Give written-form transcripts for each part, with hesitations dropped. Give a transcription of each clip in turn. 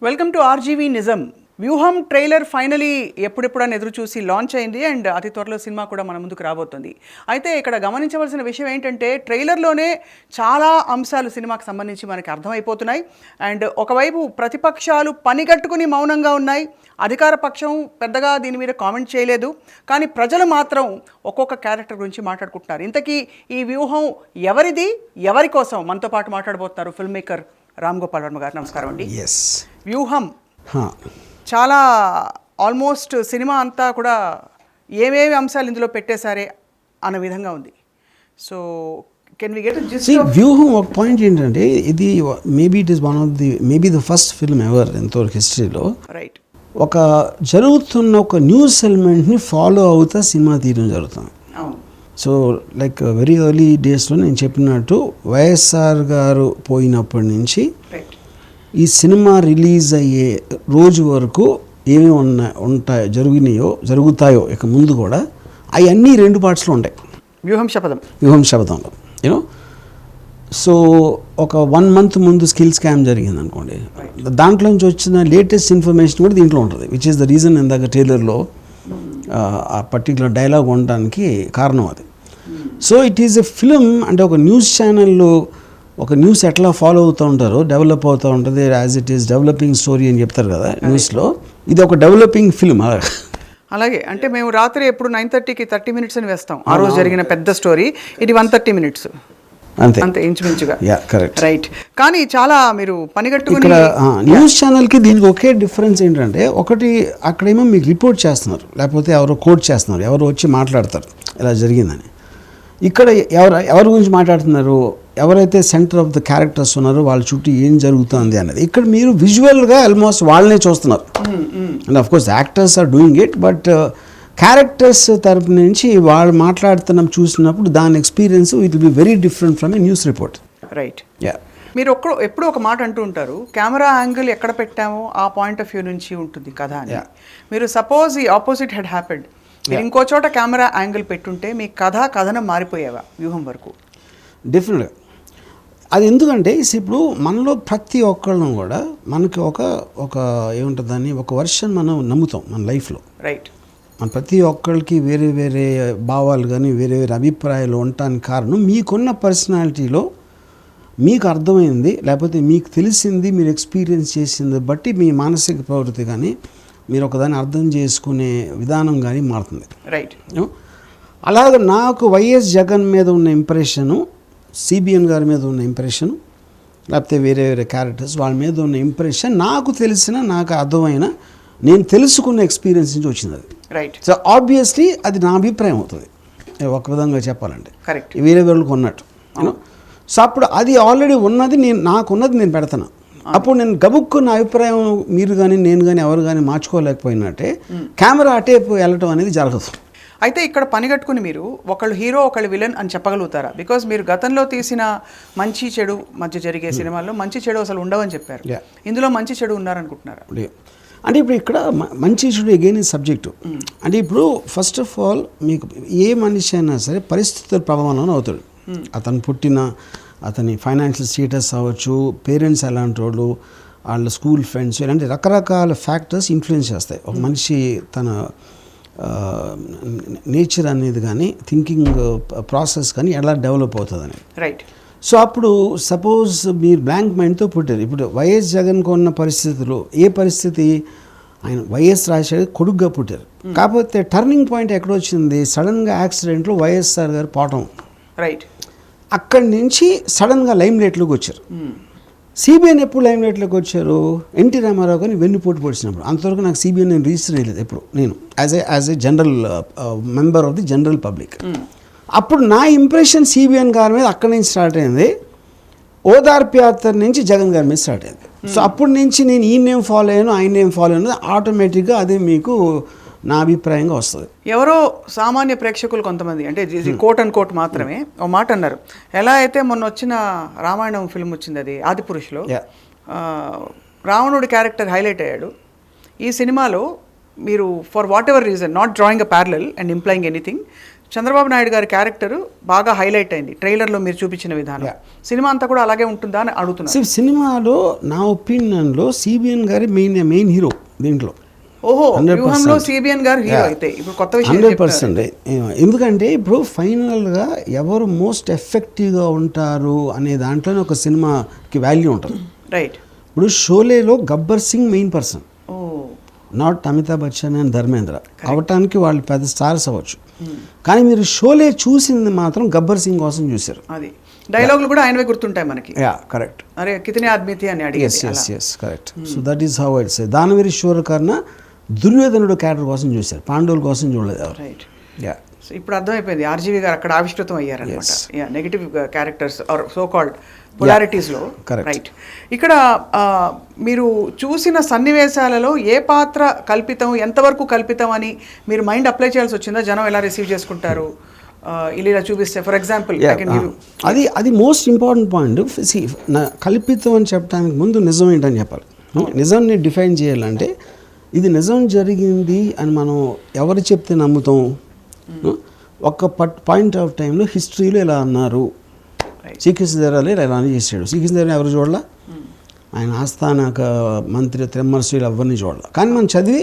Welcome to RGV నిజం. వ్యూహం trailer finally ఎప్పుడెప్పుడని ఎదురు చూసి లాంచ్ అయింది అండ్ అతి త్వరలో సినిమా కూడా మన ముందుకు రాబోతుంది. అయితే ఇక్కడ గమనించవలసిన విషయం ఏంటంటే ట్రైలర్లోనే చాలా అంశాలు సినిమాకి సంబంధించి మనకి అర్థమైపోతున్నాయి. అండ్ ఒకవైపు ప్రతిపక్షాలు పనిగట్టుకుని మౌనంగా ఉన్నాయి, అధికార పక్షం పెద్దగా దీని మీద కామెంట్ చేయలేదు, కానీ ప్రజలు మాత్రం ఒక్కొక్క క్యారెక్టర్ గురించి మాట్లాడుకుంటున్నారు. ఇంతకీ ఈ వ్యూహం ఎవరిది, ఎవరి కోసం? మనతో పాటు మాట్లాడబోతున్నారు ఫిల్మ్ మేకర్ రామ్ గోపాల్ వర్మ గారు. నమస్కారం అండి. వ్యూహం చాలా ఆల్మోస్ట్ సినిమా అంతా కూడా ఏమేమి అంశాలు ఇందులో పెట్టేశారే అన్న విధంగా ఉంది. సో కెన్ వి గెట్ వ్యూహం ఒక పాయింట్ ఏంటంటే ఇది maybe it is one of the first film ever ఎంతవరకు హిస్టరీలో రైట్ ఒక జరుగుతున్న ఒక న్యూస్ ఎలిమెంట్ని ఫాలో అవుతా సినిమా తీయడం జరుగుతుంది. సో లైక్ వెరీ ఎర్లీ డేస్లో నేను చెప్పినట్టు వైఎస్ఆర్ గారు పోయినప్పటి నుంచి ఈ సినిమా రిలీజ్ అయ్యే రోజు వరకు ఏమేమి జరుగుతాయో ఇక ముందు కూడా అవన్నీ రెండు పార్ట్స్లో ఉంటాయి. వ్యూహం శపథంలో యూనో. సో ఒక 1 month ముందు స్కిల్ స్కామ్ జరిగింది అనుకోండి, దాంట్లో నుంచి వచ్చిన లేటెస్ట్ ఇన్ఫర్మేషన్ కూడా దీంట్లో ఉంటుంది, విచ్ ఈస్ ద రీజన్ ఇందాక ట్రైలర్లో ఆ పర్టికులర్ డైలాగ్ ఉండడానికి కారణం అది. So it is a film, అంటే ఒక న్యూస్ ఛానల్లో ఒక న్యూస్ ఎట్లా ఫాలో అవుతూ ఉంటారో డెవలప్ అవుతూ ఉంటుంది, as it is developing story అని చెప్తారు కదా న్యూస్లో, ఇది ఒక డెవలపింగ్ ఫిల్మ్. అలాగే అంటే మేము రాత్రి ఎప్పుడు 9:30కి 30 minutes అని వేస్తాం, ఆ రోజు జరిగిన పెద్ద స్టోరీ, ఇది 130 minutes అంతే ఇంచుమించుగా. Correct, right. కానీ చాలా మీరు పనిగట్టుకుని ఇక్కడ న్యూస్ ఛానల్కి దీనికి ఒకే డిఫరెన్స్ ఏంటంటే, ఒకటి అక్కడేమో మీకు రిపోర్ట్ చేస్తున్నారు, లేకపోతే ఎవరో కోట్ చేస్తున్నారు, ఎవరు వచ్చి మాట్లాడతారు ఇలా జరిగిందని. ఇక్కడ ఎవరి గురించి మాట్లాడుతున్నారు, ఎవరైతే సెంటర్ ఆఫ్ ద క్యారెక్టర్స్ ఉన్నారో వాళ్ళ చుట్టూ ఏం జరుగుతుంది అనేది. ఇక్కడ మీరు విజువల్గా ఆల్మోస్ట్ వాళ్ళనే చూస్తున్నారు. And of course actors are doing it, but characters తరపు నుంచి వాళ్ళు మాట్లాడుతున్నాం చూసినప్పుడు దాని experience it will be very different from a news report. Right. మీరు ఎప్పుడు ఒక మాట అంటూ ఉంటారు, కెమెరా యాంగిల్ ఎక్కడ పెట్టామో ఆ పాయింట్ ఆఫ్ వ్యూ నుంచి ఉంటుంది కథ అని. మీరు సపోజ్ ఈ ఆపోజిట్ హెడ్ హ్యాపెండ్, మీరు ఇంకో చోట కెమెరా యాంగిల్ పెట్టుంటే మీ కథనం మారిపోయేవా వ్యూహం వరకు? డెఫినెట్గా. అది ఎందుకంటే ఇప్పుడు మనలో ప్రతి ఒక్కళ్ళం కూడా మనకి ఒక ఏముంటుందని ఒక వర్షన్ మనం నమ్ముతాం మన లైఫ్లో. రైట్. మన ప్రతి ఒక్కరికి వేరే వేరే భావాలు కానీ వేరే వేరే అభిప్రాయాలు ఉండటానికి కారణం మీకున్న పర్సనాలిటీలో మీకు అర్థమైంది, లేకపోతే మీకు తెలిసింది, మీరు ఎక్స్పీరియన్స్ చేసింది బట్టి మీ మానసిక ప్రవృత్తి కానీ మీరు ఒకదాన్ని అర్థం చేసుకునే విధానం కానీ మారుతుంది. రైట్. అలాగే నాకు వైఎస్ జగన్ మీద ఉన్న ఇంప్రెషను, CBN గారి మీద ఉన్న ఇంప్రెషను, లేకపోతే వేరే వేరే క్యారెక్టర్స్ వాళ్ళ మీద ఉన్న ఇంప్రెషన్ నాకు తెలిసిన, నాకు అర్థమైన, నేను తెలుసుకున్న ఎక్స్పీరియన్స్ నుంచి వచ్చింది అది. రైట్. సో ఆబ్వియస్లీ అది నా అభిప్రాయం అవుతుంది ఒక విధంగా చెప్పాలంటే. కరెక్ట్. వేరే వాళ్ళకి ఉన్నట్టు యూనో. సో అప్పుడు అది ఆల్రెడీ ఉన్నది, నాకున్నది నేను పెడతాను. అప్పుడు నేను గబుక్కు నా అభిప్రాయం మీరు కానీ నేను కానీ ఎవరు కానీ మార్చుకోలేకపోయినట్టే కెమెరా అటే వెళ్ళటం అనేది జరగదు. అయితే ఇక్కడ పనిగట్టుకుని మీరు ఒకళ్ళు హీరో ఒకళ్ళు విలన్ అని చెప్పగలుగుతారా? బికాజ్ మీరు గతంలో తీసిన మంచి చెడు మధ్య జరిగే సినిమాల్లో మంచి చెడు అసలు ఉండవని చెప్పారు, ఇందులో మంచి చెడు ఉన్నారనుకుంటున్నారా? అంటే ఇప్పుడు ఇక్కడ మంచి చెడు అగైన్ ఈ సబ్జెక్టు. అంటే ఇప్పుడు ఫస్ట్ ఆఫ్ ఆల్ మీకు ఏ మనిషి అయినా సరే పరిస్థితుల ప్రభావం అవుతాడు. అతను పుట్టిన అతని ఫైనాన్షియల్ స్టేటస్ అవ్వచ్చు, పేరెంట్స్ ఎలాంటి వాళ్ళు, వాళ్ళ స్కూల్ ఫ్రెండ్స్, ఇలాంటి రకరకాల ఫ్యాక్టర్స్ ఇన్ఫ్లుయెన్స్ చేస్తాయి ఒక మనిషి తన నేచర్ అనేది కానీ థింకింగ్ ప్రాసెస్ కానీ ఎలా డెవలప్ అవుతుందని. రైట్. సో అప్పుడు సపోజ్ మీరు బ్లాంక్ మైండ్తో పుట్టారు. ఇప్పుడు వైఎస్ జగన్కు ఉన్న పరిస్థితులు ఏ పరిస్థితి, ఆయన వైఎస్ రాజశేఖర్ కొడుకుగా పుట్టారు. కాకపోతే టర్నింగ్ పాయింట్ ఎక్కడ వచ్చింది, సడన్గా యాక్సిడెంట్లో వైఎస్ఆర్ గారు పోవటం. రైట్. అక్కడి నుంచి సడన్గా లైమ్ లైట్లోకి వచ్చారు. CBN ఎప్పుడు లైమ్ లైట్లోకి వచ్చారు, ఎన్టీ రామారావు గారిని వెన్నుపోటు పొడిచినప్పుడు. అంతవరకు నాకు CBN నేను రిజిస్టర్ చేయలేదు ఎప్పుడు, నేను as a general member of the general public. అప్పుడు నా ఇంప్రెషన్ CBN గారి మీద అక్కడి నుంచి స్టార్ట్ అయింది, ఓదార్పు యాత్ర నుంచి జగన్ గారి మీద స్టార్ట్ అయింది. సో అప్పటి నుంచి నేను ఈ నేమ్ ఫాలో అయ్యాను, ఆయన నేమ్ ఫాలో అయ్యాను, ఆటోమేటిక్గా అదే మీకు నా అభిప్రాయంగా వస్తుంది. ఎవరో సామాన్య ప్రేక్షకులు కొంతమంది, అంటే కోట్ అండ్ కోట్ మాత్రమే ఒక మాట అన్నారు, ఎలా అయితే మొన్న వచ్చిన రామాయణం ఫిల్మ్ వచ్చింది, అది ఆదిపురుషులో రావణుడి క్యారెక్టర్ హైలైట్ అయ్యాడు. ఈ సినిమాలో మీరు for what ever reason, not drawing a parallel and employing anything, Chandrababu Naidu గారి క్యారెక్టర్ బాగా హైలైట్ అయింది ట్రైలర్లో మీరు చూపించిన విధానం. సినిమా అంతా కూడా అలాగే ఉంటుందా అని అడుగుతున్నాను. సినిమాలో నా ఒపీనియన్లో CBN గారి మెయిన్ హీరో దీంట్లో. ఓహో, వ్యూహంలో CBN గారు హీరో అయితే ఇప్పుడు కొత్త విషయం 100%. ఎందుకంటే ఇప్పుడు ఫైనల్గా ఎవరు మోస్ట్ ఎఫెక్టివ్గా ఉంటారు అనే దాంట్లోనే ఒక సినిమాకి వాల్యూ ఉంటుంది. రైట్. ఇప్పుడు షోలేలో Gabbar Singh main person, not Amitabh Bachchan and Dharmendra. అవటానికి వాళ్ళు పెద్ద స్టార్స్ అవ్వచ్చు, కానీ మీరు షోలే చూసింది మాత్రం గబ్బర్ సింగ్ కోసం చూశారు. అది డైలాగులు కూడా ఆయనవే గుర్తుంటాయి మనకి. కరెక్ట్. అరే కితనే ఆద్మీ థీ అని అడిగి. Yes correct. So that is how it's. దానవీరి షోర్ కన్నా దుర్యోధనుడు క్యారెక్టర్ కోసం చూశారు, పాండవుల కోసం చూడలేదు ఎవరు. రైట్. సో ఇప్పుడు అర్థమైపోయింది RGV గారు అక్కడ ఆవిష్కృతం అయ్యారనమాట. Negative characters are so called పొలారిటీస్లో. రైట్. ఇక్కడ మీరు చూసిన సన్నివేశాలలో ఏ పాత్ర కల్పితం, ఎంతవరకు కల్పితం అని మీరు మైండ్ అప్లై చేయాల్సి వచ్చిందా? జనం ఎలా రిసీవ్ చేసుకుంటారు ఇలా చూపిస్తే? ఫర్ ఎగ్జాంపుల్ అది మోస్ట్ ఇంపార్టెంట్ పాయింట్. కల్పితం అని చెప్పడానికి ముందు నిజం ఏంటని చెప్పాలి. నిజాన్ని డిఫైన్ చేయాలంటే ఇది నిజం జరిగింది అని మనం ఎవరు చెప్తే నమ్ముతాం? ఒక పాయింట్ ఆఫ్ టైంలో హిస్టరీలో ఇలా అన్నారు, శ్రీకృష్ణదేవరాయలు ఇలా చేశాడు. శ్రీకృష్ణదేవరాయలు ఎవరు చూడాల? ఆయన ఆస్థాన మంత్రి తిమ్మరశ్రీలు ఎవరిని చూడాల. కానీ మనం చదివి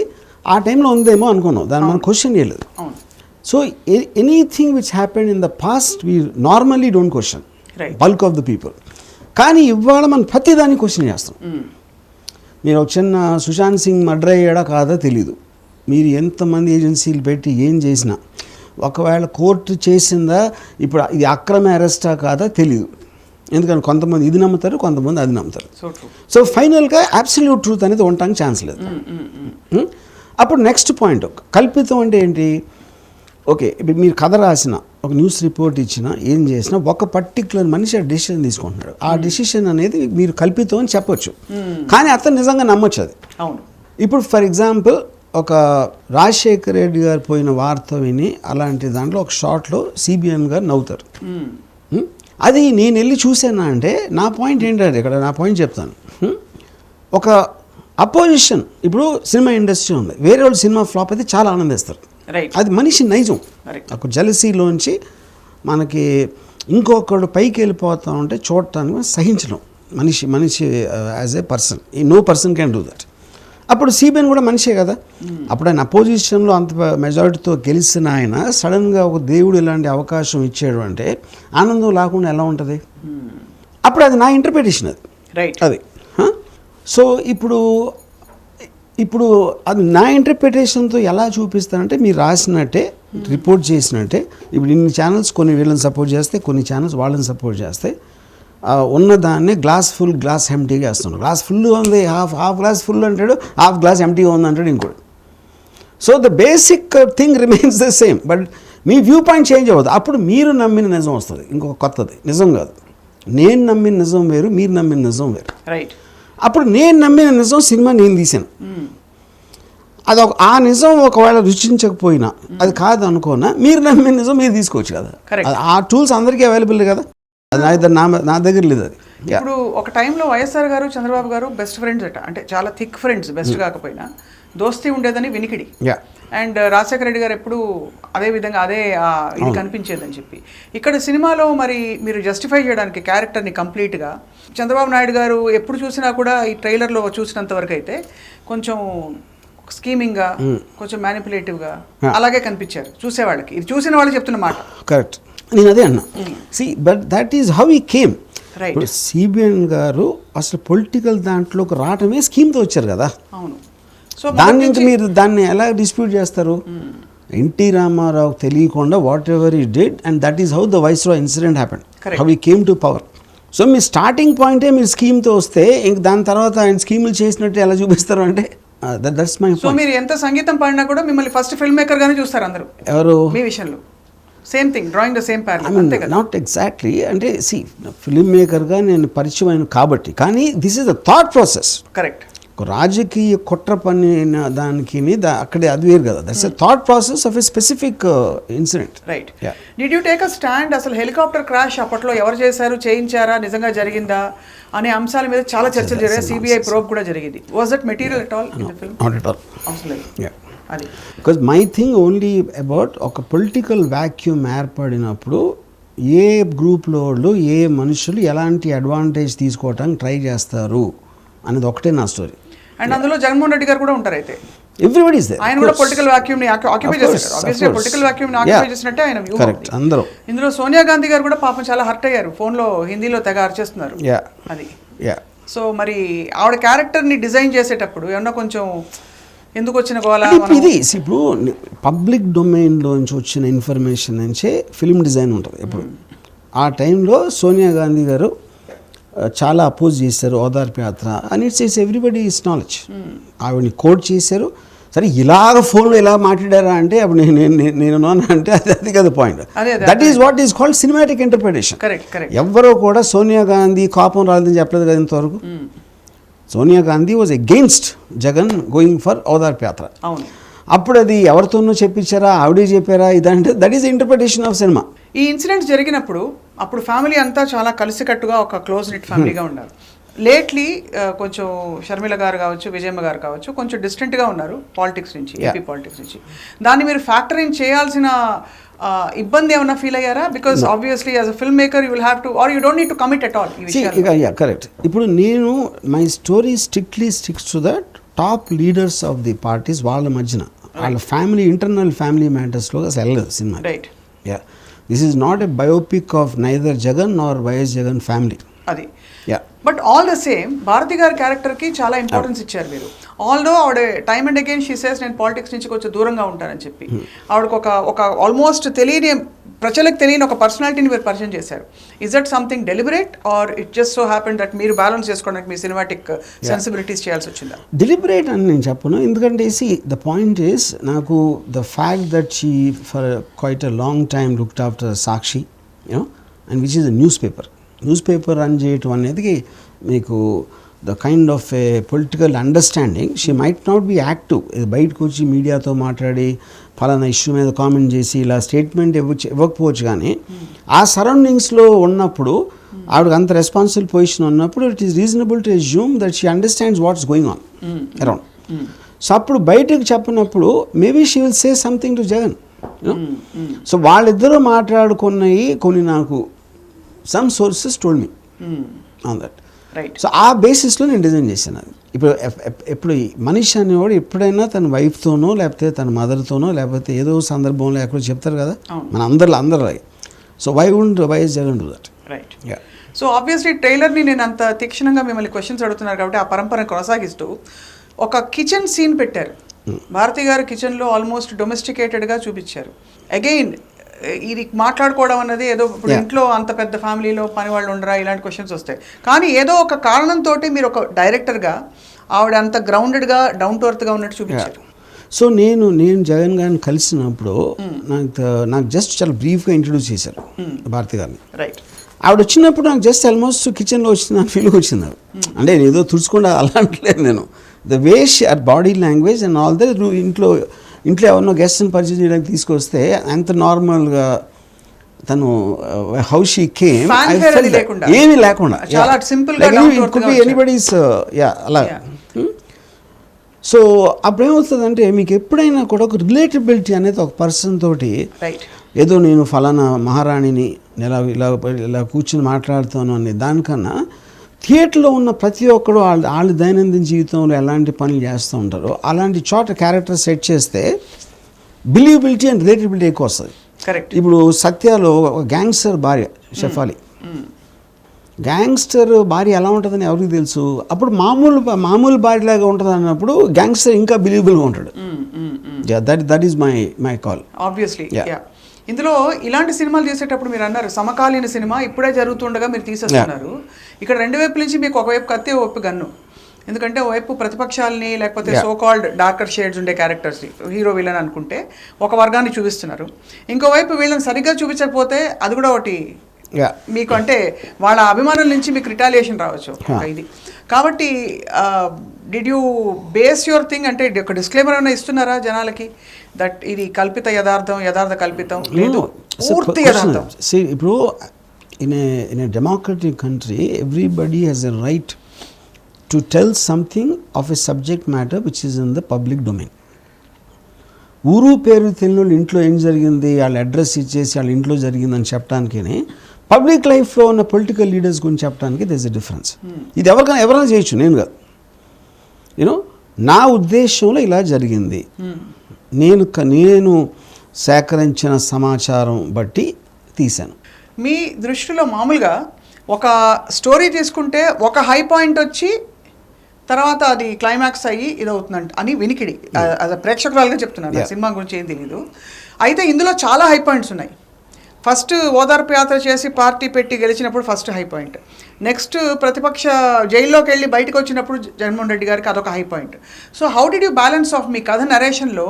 ఆ టైంలో ఉందేమో అనుకున్నాం, దాన్ని మనం క్వశ్చన్ చేయలేదు. So anything which happened in the past we normally don't question, bulk of the people. కానీ ఇవాళ మనం ప్రతి దాన్ని క్వశ్చన్ చేస్తాం. మీరు ఒక చిన్న సుశాంత్ సింగ్ మర్డర్ అయ్యాడా కాదా తెలీదు, మీరు ఎంతమంది ఏజెన్సీలు పెట్టి ఏం చేసినా, ఒకవేళ కోర్టు చేసిందా, ఇప్పుడు ఇది అక్రమ అరెస్టా కాదా తెలీదు. ఎందుకంటే కొంతమంది ఇది నమ్ముతారు, కొంతమంది అది నమ్ముతారు. సో ఫైనల్గా అబ్సల్యూట్ ట్రూత్ అనేది ఉండటానికి ఛాన్స్ లేదు. అప్పుడు నెక్స్ట్ పాయింట్, కల్పితం అంటే ఏంటి? ఓకే, ఇప్పుడు మీరు కథ రాసిన, ఒక న్యూస్ రిపోర్ట్ ఇచ్చినా, ఏం చేసినా ఒక పర్టికులర్ మనిషి ఆ డెసిషన్ తీసుకుంటున్నాడు. ఆ డెసిషన్ అనేది మీరు కల్పితం అని చెప్పొచ్చు, కానీ అతను నిజంగా నమ్మొచ్చు అది. అవును. ఇప్పుడు ఫర్ ఎగ్జాంపుల్ ఒక రాజశేఖర రెడ్డి గారు పోయిన వార్త విని అలాంటి దాంట్లో ఒక షార్ట్లో CBN గారు నవ్వుతారు. అది నేను వెళ్ళి చూసానా అంటే నా పాయింట్ ఏంటంటే, ఇక్కడ నా పాయింట్ చెప్తాను. ఒక అపోజిషన్, ఇప్పుడు సినిమా ఇండస్ట్రీ ఉంది, వేరే వాళ్ళు సినిమా ఫ్లాప్ అయితే చాలా ఆనందిస్తారు. అది మనిషి నైజం. ఒక జెలసీలోంచి మనకి ఇంకొకడు పైకి వెళ్ళిపోతా ఉంటే చూడటానికి సహించడం మనిషి as a person. No person can do that. అప్పుడు CBN కూడా మనిషే కదా. అప్పుడు ఆయన అపోజిషన్లో అంత మెజారిటీతో గెలిచిన ఆయన సడన్గా ఒక దేవుడు ఇలాంటి అవకాశం ఇచ్చాడు అంటే ఆనందం లేకుండా ఎలా ఉంటుంది? అప్పుడు అది నా ఇంటర్ప్రిటేషన్ అది. సో ఇప్పుడు అది నా ఇంటర్ప్రిటేషన్తో ఎలా చూపిస్తానంటే, మీరు రాసినట్టే రిపోర్ట్ చేసినట్టే, ఇప్పుడు ఇన్ని ఛానల్స్ కొన్ని వీళ్ళని సపోర్ట్ చేస్తే, కొన్ని ఛానల్స్ వాళ్ళని సపోర్ట్ చేస్తే, ఉన్నదాన్ని గ్లాస్ ఫుల్ గ్లాస్ ఎంటీగా వేస్తున్నాడు. గ్లాస్ ఫుల్ ఉంది, హాఫ్ గ్లాస్ ఫుల్ అంటాడు, హాఫ్ గ్లాస్ ఎంటీగా ఉంది అంటాడు ఇంకోటి. So the basic thing remains the same, but me view point change అవ్వదు. అప్పుడు మీరు నమ్మిన నిజం వస్తుంది, ఇంకొక కొత్తది. నిజం కాదు, నేను నమ్మిన నిజం వేరు, మీరు నమ్మిన నిజం వేరు. రైట్. అప్పుడు నేను నమ్మిన నిజం సినిమా నేను తీసాను, అది ఆ నిజం ఒకవేళ రుచించకపోయినా, అది కాదు అనుకోనా, మీరు నమ్మిన నిజం మీరు తీసుకోవచ్చు కదా. ఆ టూల్స్ అందరికీ అవైలబుల్ కదా. అది నా దగ్గర లేదు. అది ఇప్పుడు ఒక టైంలో వైఎస్ఆర్ గారు చంద్రబాబు గారు బెస్ట్ ఫ్రెండ్స్ అట, అంటే చాలా థిక్ ఫ్రెండ్స్, బెస్ట్ కాకపోయినా దోస్తీ ఉండేదని వినికిడి. అండ్ రాజశేఖర రెడ్డి గారు ఎప్పుడు అదే విధంగా అదే ఇది కనిపించేదని చెప్పి, ఇక్కడ సినిమాలో మరి మీరు జస్టిఫై చేయడానికి క్యారెక్టర్ని కంప్లీట్గా చంద్రబాబు నాయుడు గారు ఎప్పుడు చూసినా కూడా ఈ ట్రైలర్లో చూసినంత వరకు అయితే కొంచెం స్కీమింగ్గా, కొంచెం మ్యానిపులేటివ్గా అలాగే కనిపించారు చూసేవాళ్ళకి. ఇది చూసిన వాళ్ళు చెప్తున్న మాట. కరెక్ట్, నేను అదే అన్నా. But that is how he came. ఇప్పుడు CBN గారు అసలు పొలిటికల్ దాంట్లోకి రావటమే స్కీమ్తో వచ్చారు కదా. అవును. సో దాని నుంచి మీరు దాన్ని ఎలా డిస్ప్యూట్ చేస్తారు? ఎన్టీ రామారావు తెలియకుండా what ever he did, and that is how the viceroy incident happened, how he came to power. So me starting పాయింటే మీరు స్కీమ్తో వస్తే ఇంక దాని తర్వాత ఆయన స్కీములు చేసినట్టు ఎలా చూపిస్తారు అంటే దట్స్ మై పాయింట్. సో మీరు ఎంత సంగీతం పాడినా కూడా మిమ్మల్ని ఫస్ట్ ఫిల్మ్ మేకర్ గానే చూస్తారు అందరూ. ఎవరు? మీ విషయంలో same thing, drawing the same parallel, అంతే కదా? Not exactly. అంటే ఫిల్మ్ మేకర్గా నేను పరిచయం అయిన కాబట్టి, కానీ this is the thought process. Correct. ఒక రాజకీయ కుట్ర పన్నిన దానికి అక్కడే అది వేరు కదా. That's a thought process of a specific incident. Right. Did you take a stand? అసలు హెలికాప్టర్ క్రాష్ అప్పట్లో ఎవరు చేశారు, చేయించారా, నిజంగా జరిగిందా అనే అంశాల మీద చాలా చర్చలు జరిగాయి. సిబిఐ ప్రోబ్ కూడా జరిగింది. Was that material at all in the film? Not at all. అవసరం లేదు. అది because my thing only about ఒక పొలిటికల్ వ్యాక్యూమ్ ఏర్పడినప్పుడు ఏ గ్రూప్లో వాళ్ళు ఏ మనుషులు ఎలాంటి అడ్వాంటేజ్ తీసుకోవడానికి ట్రై చేస్తారు అనేది ఒకటే నా స్టోరీ. అండ్ అందులో జగన్మోహన్ రెడ్డి గారు కూడా ఉంటారు. అయితే ఎవ్రీబడి ఇస్ దేర్. ఆయన కూడా పొలిటికల్ వాక్యూమ్ ని ఆక్యుపై చేశారు. ఆబ్వియస్లీ పొలిటికల్ వాక్యూమ్ ని ఆక్యుపై చేసినట్టే ఆయన వ్యూహం. కరెక్ట్. అందరూ ఇందులో సోనియా గాంధీ గారు కూడా పాపం చాలా హర్ట్ అయ్యారు. ఫోన్లో హిందీలో తెగ అరిచేస్తున్నారు. అది సో మరి ఆవిడ క్యారెక్టర్ ని డిజైన్ చేసేటప్పుడు ఏమన్నా కొంచెం ఎందుకు వచ్చిన గోలా? ఇది ఇప్పుడు పబ్లిక్ డొమైన్లోంచి వచ్చిన ఇన్ఫర్మేషన్ నుంచే ఫిల్మ్ డిజైన్ ఉంటుంది ఎప్పుడు. ఆ టైంలో సోనియా గాంధీ గారు చాలా అపోజ్ చేశారు ఓదార్పు యాత్ర అని. It's everybody is knowledge. ఆవిడని కోట్ చేశారు. సరే ఇలాగ ఫోన్లో ఇలా మాట్లాడారా అంటే అప్పుడు నేను అంటే అది కదా point. That is what is called cinematic interpretation. ఎవ్వరూ కూడా సోనియా గాంధీ కోపం రాలేదని చెప్పలేదు కదా ఇంతవరకు. Sonia Gandhi was against Jagan going for ఓదార్పు యాత్ర. అప్పుడు అది ఎవరితోనో చెప్పించారా, ఆవిడే చెప్పారా, ఇదంటే that is interpretation of cinema. ఈ ఇన్సిడెంట్ జరిగినప్పుడు అప్పుడు ఫ్యామిలీ అంతా చాలా కలిసికట్టుగా ఒక క్లోజ్ నిట్ ఫ్యామిలీగా ఉన్నారు. లేట్లీ కొంచెం షర్మిల గారు కావచ్చు, విజయమ్మ గారు కావచ్చు, కొంచెం డిస్టెంట్గా ఉన్నారు పాలిటిక్స్ నుంచి, ఏపీ పాలిటిక్స్ నుంచి. దాన్ని మీరు ఫ్యాక్టర్ ఇన్ చేయాల్సిన ఇబ్బంది ఏమన్నా ఫీల్ అయ్యారా? Because obviously as a film maker you will have to or you don't need to commit at all. Correct. ఇప్పుడు నేను my story strictly sticks to that top leaders of the parties వాళ్ళ మధ్యన వాళ్ళ family internal family మ్యాటర్స్లో అసలు వెళ్ళదు సినిమా. Right. This is not a biopic of neither Jagan nor YS Jagan family. అది but all the same Bharathi garu క్యారెక్టర్కి చాలా ఇంపార్టెన్స్ ఇచ్చారు మీరు. ఆల్దో ఆవిడ time and again she says నేను పాలిటిక్స్ నుంచి కొంచెం దూరంగా ఉంటానని చెప్పి ఆవిడకు ఒక ఆల్మోస్ట్ తెలియని ప్రజలకు తెలియని ఒక పర్సనాలిటీని మీరు పరిచయం చేశారు. Is that something deliberate or it just so happen that మీరు బ్యాలెన్స్ చేసుకోవడానికి మీ సినిమాటిక్ సెన్సిబిలిటీస్ చేయాల్సి వచ్చిందా? డెలిబరేట్ అని నేను చెప్పను. ఎందుకంటే ద పాయింట్ ఈస్ నాకు the fact that she for quite a long time looked after Sakshi and which is a news paper run చేయటం అనేది మీకు the kind of A political understanding. She might not be active. బయటకు వచ్చి మీడియాతో మాట్లాడి ఫలానా issue మీద comment చేసి ఇలా స్టేట్మెంట్ ఇవ్వకపోవచ్చు. కానీ ఆ సరౌండింగ్స్లో ఉన్నప్పుడు ఆవిడకి అంత రెస్పాన్సిబుల్ పొజిషన్ ఉన్నప్పుడు it is reasonable to assume that she understands what's going on around. So అప్పుడు బయటకు చెప్పినప్పుడు maybe she will say something to Jagan. So వాళ్ళిద్దరూ మాట్లాడుకున్నవి కొన్ని నాకు some sources told me on that. So ఆ బేసిస్లో నేను డిజైన్ చేశాను. అది ఎప్పుడు మనిషి అనేవాడు ఎప్పుడైనా తన వైఫ్తోనో లేకపోతే తన మదర్తోనో లేకపోతే ఏదో సందర్భంలో ఎక్కడో చెప్తారు కదా మన అందరూ. So why would YS Jagan do that? Right. So obviously ట్రైలర్ని నేను అంత తీక్షణంగా మిమ్మల్ని క్వశ్చన్స్ అడుగుతున్నారు కాబట్టి ఆ పరంపర కొనసాగిస్తూ ఒక కిచెన్ సీన్ పెట్టారు. భారతి గారు కిచెన్లో ఆల్మోస్ట్ డొమెస్టికేటెడ్గా చూపించారు. అగైన్ ఇది మాట్లాడుకోవడం అన్నది ఏదో ఇప్పుడు ఇంట్లో అంత పెద్ద ఫ్యామిలీలో పని వాళ్ళు ఉండరా ఇలాంటి క్వశ్చన్స్ వస్తాయి. కానీ ఏదో ఒక కారణంతో మీరు ఒక డైరెక్టర్గా ఆవిడ అంత గ్రౌండెడ్గా డౌన్ టు ఎర్త్గా ఉన్నట్టు చూపించారు. సో నేను జగన్ గారిని కలిసినప్పుడు నాకు జస్ట్ చాలా బ్రీఫ్గా ఇంట్రడ్యూస్ చేశారు భారతి గారిని. రైట్. ఆవిడ వచ్చినప్పుడు నాకు జస్ట్ ఆల్మోస్ట్ కిచెన్లో వచ్చిన ఫీలింగ్ వచ్చింది. అంటే నేను ఏదో తుడుచుకుండా అలాంటిలేదు. నేను the way or body language and all the ఇంట్లో ఎవరినో గెస్ట్ని పరిచయం చేయడానికి తీసుకొస్తే అంత నార్మల్గా తను హౌ షీ కేమ్ ఏమీ లేకుండా ఎనీబడీస్ అలా. సో అప్పుడు ఏమవుతుందంటే మీకు ఎప్పుడైనా కూడా ఒక రిలేటబిలిటీ అనేది ఒక పర్సన్ తోటి ఏదో నేను ఫలానా మహారాణిని ఇలా కూర్చొని మాట్లాడుతాను అనే దానికన్నా థియేటర్లో ఉన్న ప్రతి ఒక్కరు వాళ్ళ దైనందిన జీవితంలో ఎలాంటి పనులు చేస్తూ ఉంటారో అలాంటి చోట క్యారెక్టర్ సెట్ చేస్తే బిలీవబిలిటీ అండ్ రిలేటబిలిటీ ఎక్కువ వస్తుంది. కరెక్ట్. ఇప్పుడు సత్యాలో ఒక గ్యాంగ్స్టర్ భార్య షెఫాలి. గ్యాంగ్స్టర్ భార్య ఎలా ఉంటుందని ఎవరికి తెలుసు. అప్పుడు మామూలు భార్యలాగా ఉంటుంది అన్నప్పుడు గ్యాంగ్స్టర్ ఇంకా బిలీవబుల్గా ఉంటాడు. That is my call. Obviously. ఇందులో ఇలాంటి సినిమాలు చేసేటప్పుడు మీరు అన్నారు సమకాలీన సినిమా ఇప్పుడే జరుగుతుండగా మీరు తీసేస్తున్నారు. ఇక్కడ రెండు వైపుల నుంచి మీకు ఒకవైపు కత్తి ఒకవైపు గన్ను. ఎందుకంటే ఒకవైపు ప్రతిపక్షాలని లేకపోతే సో కాల్డ్ డార్కర్ షేడ్స్ ఉండే క్యారెక్టర్స్ హీరో విలన్ అనుకుంటే ఒక వర్గాన్ని చూపిస్తున్నారు. ఇంకోవైపు వీళ్ళని సరిగ్గా చూపించకపోతే అది కూడా ఒకటి మీకు అంటే వాళ్ళ అభిమానుల నుంచి మీకు రిటాలియేషన్ రావచ్చు ఇది. కాబట్టి did you base your thing అంటే ఒక డిస్క్లైమర్ ఏమైనా ఇస్తున్నారా జనాలకి దట్ ఇది కల్పిత యథార్థ కల్పితం లేదు పూర్తి యథార్థం? ఇప్పుడు in a democratic country everybody has a right to tell something of a subject matter which is in the public domain. ఊరు పేరు తెలియని ఇంట్లో ఏం జరిగింది వాళ్ళ అడ్రస్ ఇచ్చేసి వాళ్ళ ఇంట్లో జరిగిందని చెప్పడానికి పబ్లిక్ లైఫ్లో ఉన్న పొలిటికల్ లీడర్స్ గురించి చెప్పడానికి దేర్ ఇస్ ఎ డిఫరెన్స్. ఇది ఎవరైనా చేయొచ్చు, నేను కాదు. యూనో నా ఉద్దేశంలో ఇలా జరిగింది, నేను సేకరించిన సమాచారం బట్టి తీశాను. మీ దృష్టిలో మామూలుగా ఒక స్టోరీ తీసుకుంటే ఒక హై పాయింట్ వచ్చి తర్వాత అది క్లైమాక్స్ అయ్యి ఇదవుతుందంట అని వినికిడి, అది ప్రేక్షకురాలుగా చెప్తున్నారు, సినిమా గురించి ఏం తెలియదు. అయితే ఇందులో చాలా హై పాయింట్స్ ఉన్నాయి. ఫస్ట్ ఓదార్పు యాత్ర చేసి పార్టీ పెట్టి గెలిచినప్పుడు ఫస్ట్ హై పాయింట్. నెక్స్ట్ ప్రతిపక్ష జైల్లోకి వెళ్ళి బయటకు వచ్చినప్పుడు జగన్మోహన్ రెడ్డి గారికి అదొక high point. So how did you balance of మీ కథ నరేషన్లో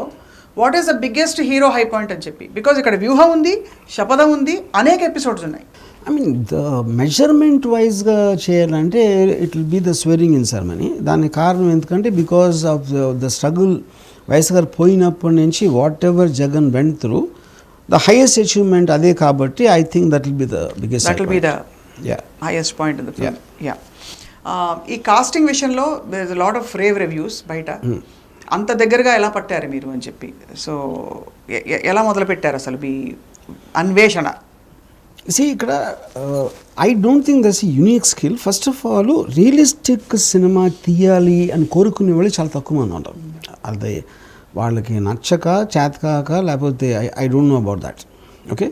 what is the biggest hero high point అని చెప్పి? బికాజ్ ఇక్కడ వ్యూహం ఉంది, శపథం ఉంది, అనేక ఎపిసోడ్స్ ఉన్నాయి. ఐ మీన్ ద మెజర్మెంట్ వైజ్గా చేయాలంటే it will be the swearing in ceremony. దానికి కారణం ఎందుకంటే because of the struggle YS garu పోయినప్పటి నుంచి whatever Jagan went through the highest achievement అదే కాబట్టి I think that will be the biggest, that will be the highest point in the film. ఈ casting విషయంలో there is a lot of rave reviews బయట. అంత దగ్గరగా ఎలా పట్టారు మీరు అని చెప్పి, సో ఎలా మొదలు పెట్టారు అసలు మీ అన్వేషణ? ఇక్కడ I don't think that's unique skill. First of all realistic cinema తీయాలి అని కోరుకునే వాళ్ళు చాలా తక్కువ మంది ఉంటారు. అది వాళ్ళకి నచ్చక చేతకాక లేకపోతే I don't know about that. Okay,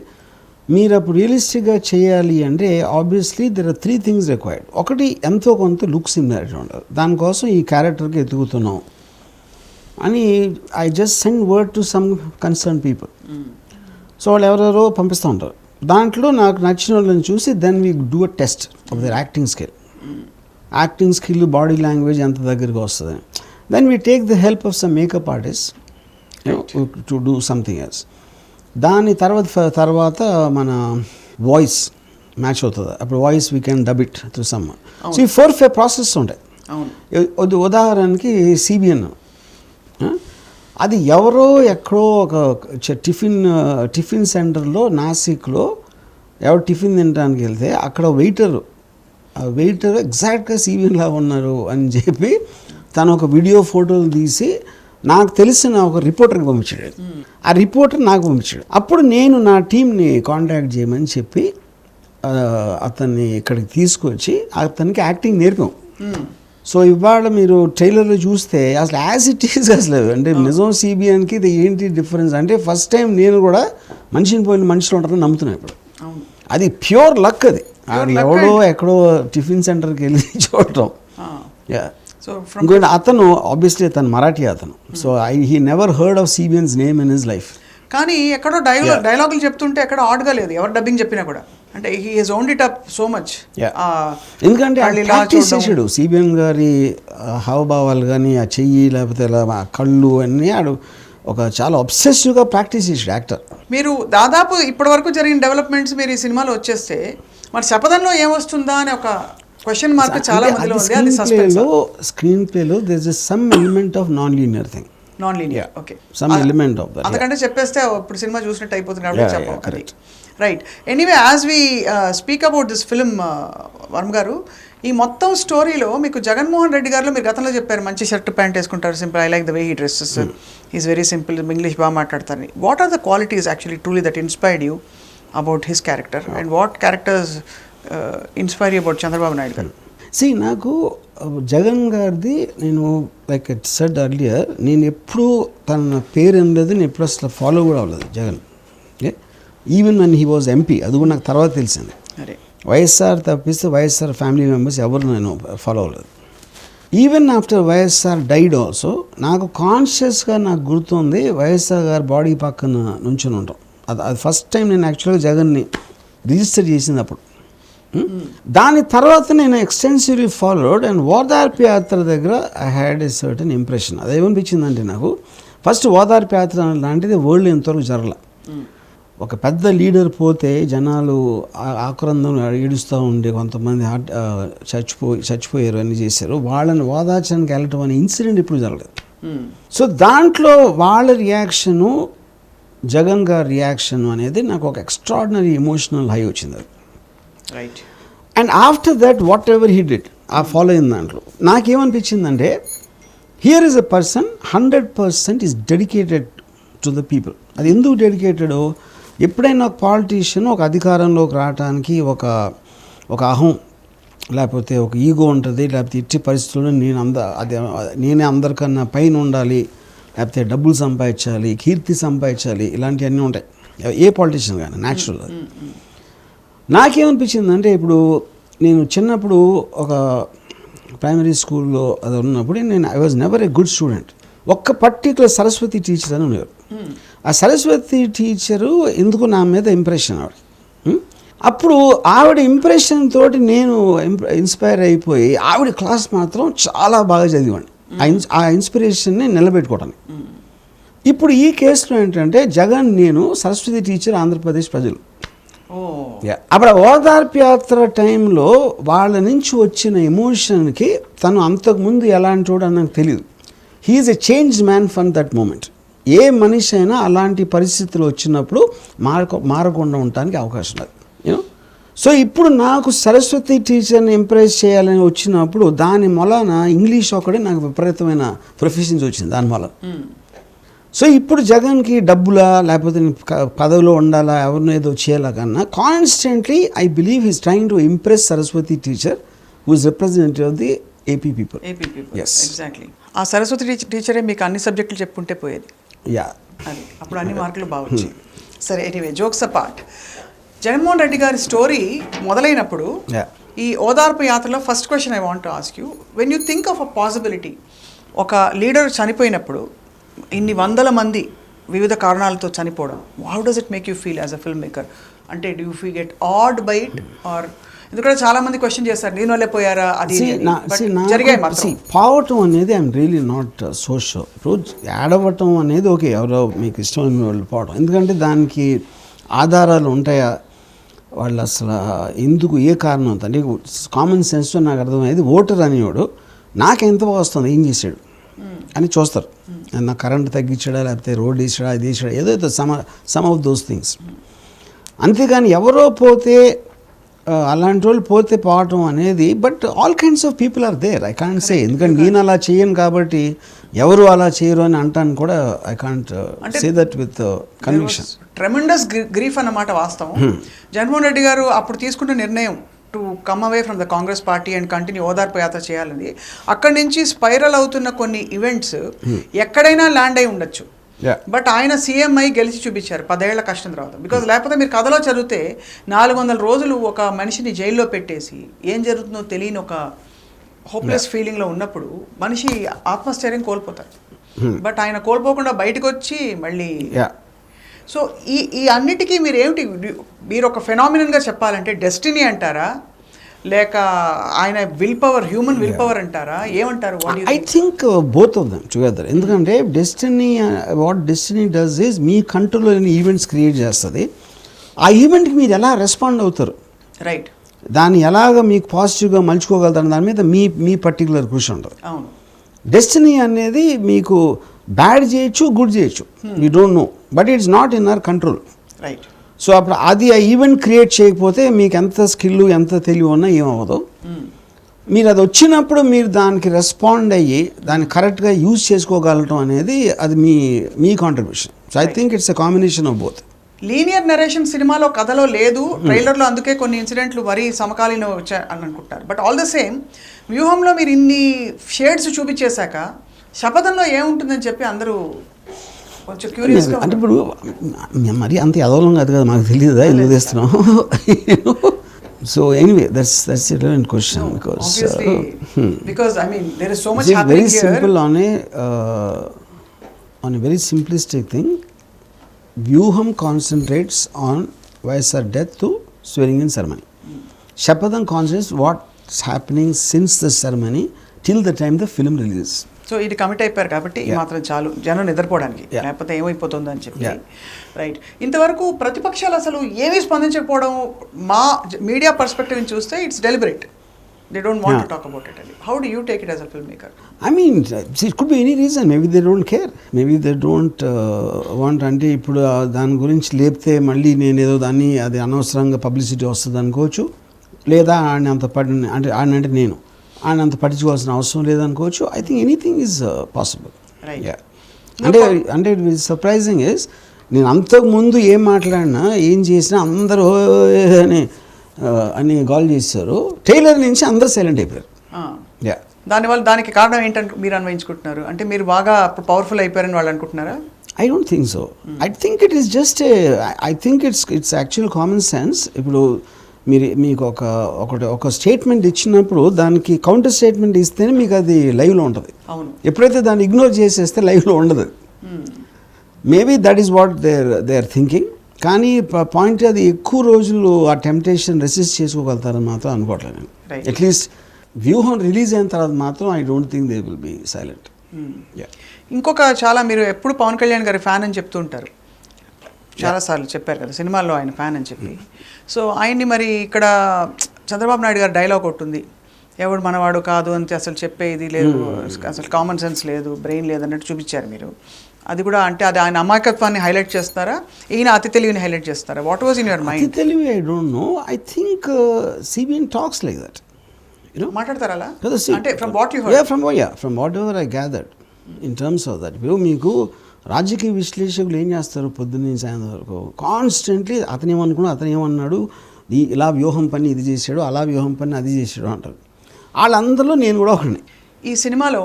మీరు అప్పుడు రియలిస్టిక్గా చేయాలి అంటే obviously there are 3 things required. ఒకటి ఎంతో కొంత లుక్ సిమిలారిటీ ఉంటుంది, దానికోసం ఈ క్యారెక్టర్కి ఎదుగుతున్నాం అని I just send word to some concern people. So వాళ్ళు ఎవరెవరో పంపిస్తూ ఉంటారు. దాంట్లో నాకు నచ్చిన వాళ్ళని చూసి then we do a test of their acting skill body language ఎంత దగ్గరగా వస్తుంది. Then we take the help of some makeup artist to do something else. దాని తర్వాత మన వాయిస్ మ్యాచ్ అవుతుంది. అప్పుడు voice we can dub it to some. So ఈ 4-5 process ఉంటాయి. ఉదాహరణకి CBN, అది ఎవరో ఎక్కడో ఒక టిఫిన్ సెంటర్లో నాసిక్లో ఎవరు టిఫిన్ తినడానికి వెళ్తే అక్కడ వెయిటర్ ఎగ్జాక్ట్గా CBN లాగా ఉన్నారు అని చెప్పి తను ఒక వీడియో ఫోటోలు తీసి నాకు తెలిసిన ఒక రిపోర్టర్కి పంపించాడు. ఆ రిపోర్టర్ నాకు పంపించాడు. అప్పుడు నేను నా టీంని కాంటాక్ట్ చేయమని చెప్పి అతన్ని ఇక్కడికి తీసుకొచ్చి అతనికి యాక్టింగ్ నేర్పాం. సో ఇవాళ మీరు ట్రైలర్లో చూస్తే అసలు యాజ్ ఇట్ ఈజ్ అసలు అంటే నిజం CBNకి ఇది ఏంటి డిఫరెన్స్ అంటే ఫస్ట్ టైం నేను కూడా మనిషిని పోయిన మనుషులు ఉంటారని నమ్ముతున్నాను ఇప్పుడు. అది ప్యూర్ లక్. అది ఎవడో ఎక్కడో టిఫిన్ సెంటర్కి వెళ్ళి చూడటం. ఇంకోటి అతను ఆబ్వియస్లీ అతను మరాఠీ అతను. So he never heard of CBN's name in his life. కానీ ఎక్కడో డైలాగులు చెప్తుంటే ఎక్కడ ఆడ్గా లేదు, ఎవరు డబ్బింగ్ చెప్పినా కూడా. అంటే he has owned it up so much. ఎందుకంటే ప్రాక్టీస్ చేసాడు CBN గారి హావభావాలు కానీ ఆ చెయ్యి లేకపోతే ఆ కళ్ళు అన్నీ ఆడు ఒక చాలా అబ్సెసివ్గా ప్రాక్టీస్ చేసాడు యాక్టర్. మీరు దాదాపు ఇప్పటి వరకు జరిగిన డెవలప్మెంట్స్ మీరు ఈ సినిమాలో వచ్చేస్తే మరి శపథంలో ఏమొస్తుందా అని ఒక క్వశ్చన్ మార్క్ చాలా మందిలో ఉంది. అది సస్పెన్స్. స్క్రీన్ ప్లేలో there is some element of non linear thing. Okay, some element of that. అందుకంటే చెప్పేస్తే ఇప్పుడు సినిమా చూసినట్టు అయిపోతుంది కాబట్టి చెప్పాలి. Right. Anyway, as we speak about this film, Varma garu, ఈ మొత్తం స్టోరీలో మీకు జగన్మోహన్ రెడ్డి గారిలో మీరు గతంలో చెప్పారు మంచి షర్ట్ ప్యాంట్ వేసుకుంటారు, simple, I like the way he dresses, is very simple, English బాగా మాట్లాడతారు. What are the qualities actually truly that inspired you about his character and what characters inspire you about Chandrababu Naidu garu? నాకు జగన్ గారిది నేను like it said earlier, నేను ఎప్పుడూ తన పేరు అనలేదు, నేను ఎప్పుడు అసలు ఫాలో కూడా అవ్వలేదు Jagan. Even one he was MP, అది కూడా నాకు తర్వాత తెలిసింది. వైఎస్ఆర్ తప్పిస్తే వైఎస్ఆర్ ఫ్యామిలీ మెంబర్స్ ఎవరు నేను ఫాలో అవ్వలేదు. Even after YSR died also నాకు కాన్షియస్గా నాకు గుర్తుంది వైఎస్ఆర్ గారు బాడీ పక్కన నుంచుని ఉంటాం. అది ఫస్ట్ టైం నేను యాక్చువల్గా జగన్ని రిజిస్టర్ చేసింది అప్పుడు. దాని తర్వాత నేను extensively followed and Odarpu Yatra దగ్గర I had a certain impression. అదేమనిపించిందంటే నాకు ఫస్ట్ ఓదార్పు యాత్ర లాంటిది వరల్డ్ ఎంతవరకు జరగల. ఒక పెద్ద లీడర్ పోతే జనాలు ఆక్రందం ఏడుస్తూ ఉండే కొంతమంది చచ్చిపోయారు అని చేశారు, వాళ్ళని ఓదార్చడానికి వెళ్ళటం అనే ఇన్సిడెంట్ ఇప్పుడు జరగలేదు. సో దాంట్లో వాళ్ళ రియాక్షను, జగన్ గారి రియాక్షన్ అనేది నాకు ఒక ఎక్స్ట్రాడినరీ ఎమోషనల్ హై వచ్చింది అది. Right. And after that whatever he did, ఆ ఫాలో అయిన దాంట్లో నాకేమనిపించిందంటే here is a person 100% is dedicated to the people. అది ఎందుకు డెడికేటెడో, ఎప్పుడైనా ఒక పాలిటీషియన్ ఒక అధికారంలోకి రావడానికి ఒక అహం లేకపోతే ఒక ఈగో ఉంటుంది, లేకపోతే ఇట్టి పరిస్థితుల్లో నేనే అందరికన్నా పైన ఉండాలి, లేకపోతే డబ్బులు సంపాదించాలి, కీర్తి సంపాదించాలి, ఇలాంటివన్నీ ఉంటాయి ఏ పాలిటీషియన్ కానీ న్యాచురల్. నాకేమనిపించిందంటే ఇప్పుడు నేను చిన్నప్పుడు ఒక ప్రైమరీ స్కూల్లో అది ఉన్నప్పుడు I was never a good student. ఒక్క పర్టికులర్ సరస్వతి టీచర్ అని ఉన్నారు. ఆ సరస్వతి టీచరు ఎందుకు నా మీద ఇంప్రెషన్ ఆవిడ. అప్పుడు ఆవిడ ఇంప్రెషన్ తోటి నేను ఇన్స్పైర్ అయిపోయి ఆవిడ క్లాస్ మాత్రం చాలా బాగా చదివాను. ఆ ఇన్స్పిరేషన్ని నిలబెట్టుకోవటానికి. ఇప్పుడు ఈ కేసులో ఏంటంటే జగన్, నేను సరస్వతి టీచర్, ఆంధ్రప్రదేశ్ ప్రజలు. అప్పుడు ఓదార్పు యాత్ర టైంలో వాళ్ళ నుంచి వచ్చిన ఎమోషన్కి తను అంతకుముందు ఎలాంటి వాడు అని నాకు తెలియదు. He is a change man from that moment. ఏ మనిషి అయినా అలాంటి పరిస్థితులు వచ్చినప్పుడు మారకుండా ఉండటానికి అవకాశం లేదు, యూనో. సో ఇప్పుడు నాకు సరస్వతి టీచర్ని ఇంప్రెస్ చేయాలని వచ్చినప్పుడు దాని మూలాన ఇంగ్లీష్ ఒకటే నాకు విపరీతమైన ప్రొఫెషన్స్ వచ్చింది దాని మూలన. సో ఇప్పుడు జగన్కి డబ్బులా లేకపోతే పదవిలో ఉండాలా, ఎవరినో ఏదో చేయాలా కన్నా constantly I believe he's trying to impress Saraswati teacher who is representative of the AP people. Yes, exactly. ఆ సరస్వతి టీచరే మీకు అన్ని సబ్జెక్టులు చెప్పుకుంటే పోయేది. యా, అది అప్పుడు అన్ని మార్కులు బాగా వచ్చాయి. సరే, anyway, jokes apart, Jaganmohan Reddy గారి స్టోరీ మొదలైనప్పుడు ఈ ఓదార్పు యాత్రలో first question I want to ask you, when you think of a possibility, ఒక లీడర్ చనిపోయినప్పుడు ఇన్ని వందల మంది వివిధ కారణాలతో చనిపోవడం, how does it make you feel as a film maker? అంటే do you feel get odd by it, or ఎందుకంటే చాలా మంది క్వశ్చన్ చేస్తారు నేను వాళ్ళే పోయారా, అది జరిగాయి మాత్రం. పోవటం అనేది I'm really not so sure. ఇప్పుడు ఏడవటం అనేది ఓకే, ఎవరో మీకు ఇష్టమైన వాళ్ళు పోవడం, ఎందుకంటే దానికి ఆధారాలు ఉంటాయా, వాళ్ళు అసలు ఎందుకు ఏ కారణం అంత అంటే కామన్ సెన్స్తో నాకు అర్థమయ్యేది, ఓటర్ అనేవాడు నాకు ఎంత వస్తుంది, ఏం చేశాడు అని చూస్తారు. నా కరెంట్ తగ్గించాడా, లేకపోతే రోడ్ వేసాడా, అది వేసాడా, ఏదో సమ్ ఆఫ్ దోస్ థింగ్స్. అంతేగాని ఎవరో పోతే అలాంటి వాళ్ళు పోతే పోవటం అనేది, but all kinds of people are there. I can't say, ఎందుకంటే నేను అలా చేయను కాబట్టి ఎవరు అలా చేయరు అని అంటాను కూడా. I can't say that with conviction. Tremendous grief అన్నమాట వాస్తవం. జగన్మోహన్ రెడ్డి గారు అప్పుడు తీసుకున్న నిర్ణయం to come away from the Congress party and continue ఓదార్పు యాత్ర చేయాలని, అక్కడి నుంచి స్పైరల్ అవుతున్న కొన్ని ఈవెంట్స్ ఎక్కడైనా ల్యాండ్ అయి ఉండొచ్చు, బట్ ఆయన సీఎం అయి గెలిచి చూపించారు 10 ఏళ్ల కష్టం తర్వాత. బికాజ్ లేకపోతే మీరు కథలో చదివితే 400 రోజులు ఒక మనిషిని జైల్లో పెట్టేసి ఏం జరుగుతుందో తెలియని ఒక హోప్లెస్ ఫీలింగ్లో ఉన్నప్పుడు మనిషి ఆత్మస్థైర్యం కోల్పోతారు. బట్ ఆయన కోల్పోకుండా బయటకు వచ్చి మళ్ళీ. సో ఈ అన్నిటికీ మీరు ఏమిటి, మీరు ఒక ఫెనామినన్గా చెప్పాలంటే డెస్టినీ అంటారా, లేక ఆయన will power, human will power అంటారా, ఏమంటారు? I think both of them together. ఎందుకంటే destiny, what destiny does is మీ కంట్రోల్లో ఈవెంట్స్ క్రియేట్ చేస్తుంది. ఆ ఈవెంట్కి మీరు ఎలా రెస్పాండ్ అవుతారు, రైట్, దాన్ని ఎలాగ మీకు పాజిటివ్గా మలుచుకోగలుగుతారు, దాని మీద మీ పర్టికులర్ కృషి ఉంటుంది. అవును. డెస్టినీ అనేది మీకు బ్యాడ్ చేయొచ్చు, గుడ్ చేయొచ్చు, you don't know, but it's not in our control, right. So అప్పుడు అది ఆ ఈవెంట్ క్రియేట్ చేయకపోతే మీకు ఎంత స్కిల్, ఎంత తెలివి ఉన్నా ఏమవ్వదు. మీరు అది వచ్చినప్పుడు మీరు దానికి రెస్పాండ్ అయ్యి దాన్ని కరెక్ట్గా యూజ్ చేసుకోగలటం అనేది అది మీ contribution. So I think it's a combination of both. Linear narration సినిమాలో కథలో లేదు, ట్రైలర్లో అందుకే కొన్ని ఇన్సిడెంట్లు మరీ సమకాలీన వచ్చాయి అని అనుకుంటారు. బట్ ఆల్ ద సేమ్ వ్యూహంలో మీరు ఇన్ని షేడ్స్ చూపించేశాక శపథంలో ఏముంటుందని చెప్పి అందరూ కొంచెం క్యూరియస్గా. అంటే ఇప్పుడు మరి అంత యదవలం కాదు కదా, మాకు తెలియదా ఎందుకు తెస్తున్నాం. So anyway that's a relevant question because I mean there is so much happening very here. Simple on a very simplistic thing. Vyooham concentrates on Vaisar death to swearing in ceremony. Shapadam concentrates what's happening since the ceremony till the time the film releases. So so ఇది commit అయిపోయారు కాబట్టి ఈ మాత్రం చాలు జనం నిద్రపోవడానికి, లేకపోతే ఏమైపోతుందో అని చెప్పి. రైట్. ఇంతవరకు ప్రతిపక్షాలు అసలు ఏమీ స్పందించకపోవడం మా మీడియా పర్స్పెక్టివ్ నుంచి చూస్తే it's deliberate. They don't want to talk about it. How do you take it as a filmmaker? I mean, it could be any reason. Maybe they don't care. Maybe they don't want. అంటే ఇప్పుడు దాని గురించి లేపితే మళ్ళీ నేను ఏదో దాన్ని అది అనవసరంగా పబ్లిసిటీ వస్తుంది అనుకోవచ్చు, లేదా ఆయన అంత అంటే ఆయన అంటే నేను ఆయన అంత పట్టించుకోవాల్సిన అవసరం లేదనుకోవచ్చు. I think anything is possible. అంటే సర్ప్రైజింగ్ ఇస్ నేను అంతకుముందు ఏం మాట్లాడినా ఏం చేసినా అందరూ అని కాల్ చేశారు. ట్రైలర్ నుంచి అందరూ సైలెంట్ అయిపోయారు. దానివల్ల దానికి కారణం ఏంటంటే మీరు అన్వయించుకుంటున్నారు అంటే మీరు బాగా పవర్ఫుల్ అయిపోయారని వాళ్ళు అనుకుంటున్నారా? I don't think so. I think it is just I think it's actual common sense. ఇప్పుడు మీకు ఒక స్టేట్మెంట్ ఇచ్చినప్పుడు దానికి కౌంటర్ స్టేట్మెంట్ ఇస్తేనే మీకు అది లైవ్లో ఉంటుంది. ఎప్పుడైతే దాన్ని ఇగ్నోర్ చేసేస్తే లైవ్లో ఉండదు. Maybe that is what they are thinking. కానీ పాయింట్ అది ఎక్కువ రోజులు ఆ టెంప్టేషన్ రెసిస్ట్ చేసుకోగలుగుతారని మాత్రం అనుకోవట్లేదు నేను. అట్లీస్ట్ వ్యూహం రిలీజ్ అయిన తర్వాత మాత్రం I don't think they will be silent. ఇంకొక చాలా మీరు ఎప్పుడు పవన్ కళ్యాణ్ గారి ఫ్యాన్ అని చెప్తూ ఉంటారు, చాలాసార్లు చెప్పారు కదా సినిమాల్లో ఆయన ఫ్యాన్ అని చెప్పి. సో ఆయన్ని మరి ఇక్కడ చంద్రబాబు నాయుడు గారి డైలాగ్ ఒకటి ఉంది, ఎవడు మనవాడు కాదు అని అసలు చెప్పేది లేదు, అసలు కామన్ సెన్స్ లేదు, బ్రెయిన్ లేదు అన్నట్టు చూపించారు మీరు. అది కూడా అంటే అది ఆయన అమాయకత్వాన్ని హైలైట్ చేస్తారా, ఈయన అతి తెలివిని హైలైట్ చేస్తారా? What was in your mind? అతి తెలివి I don't no. I think CBN talks like that. మాట్లాడతారా అలా? అంటే from what ever I gathered in terms of that. ఇప్పుడు మీకు రాజకీయ విశ్లేషకులు ఏం చేస్తారు పొద్దున్న సాయంత్రం వరకు కాన్స్టెంట్లీ అతను ఏమనుకున్నాడు, అతను ఏమన్నాడు, ఇలా వ్యూహం పని ఇది చేశాడు, అలా వ్యూహం పని అది చేశాడు అంటారు. వాళ్ళందరిలో నేను కూడా ఒకరిని. ఈ సినిమాలో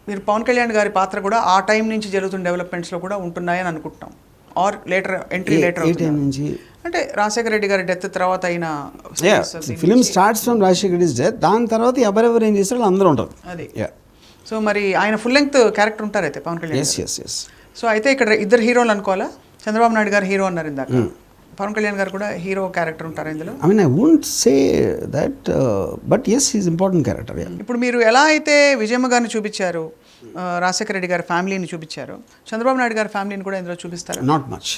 మీరు పవన్ కళ్యాణ్ గారి పాత్ర కూడా ఆ టైం నుంచి జరుగుతున్న డెవలప్మెంట్స్లో కూడా ఉంటున్నాయని అనుకుంటున్నాం. ఆర్ ఎంట్రీ లేటర్ నుంచి అంటే రాజశేఖర రెడ్డి గారి డెత్ తర్వాత అయిన film starts from Rajasekhara Reddy's death. దాని తర్వాత ఎవరెవరు ఏం చేస్తారో అందరూ ఉంటారు. అది సో మరి ఆయన ఫుల్ లెంగ్త్ క్యారెక్టర్ ఉంటారు అయితే పవన్ కళ్యాణ్. ఎస్. సో అయితే ఇక్కడ ఇద్దరు హీరోలు అనుకోవాలా? చంద్రబాబు నాయుడు గారు హీరో అన్నారు ఇందాక, పవన్ కళ్యాణ్ గారు కూడా హీరో క్యారెక్టర్ ఉంటారు ఇందులో. I mean I won't say that but yes he is important character. ఇప్పుడు మీరు ఎలా అయితే విజయమ్మ గారిని చూపించారు, రాజశేఖర రెడ్డి గారి ఫ్యామిలీని చూపించారు, చంద్రబాబు నాయుడు గారి ఫ్యామిలీని కూడా ఇందులో చూపిస్తారు? Not much.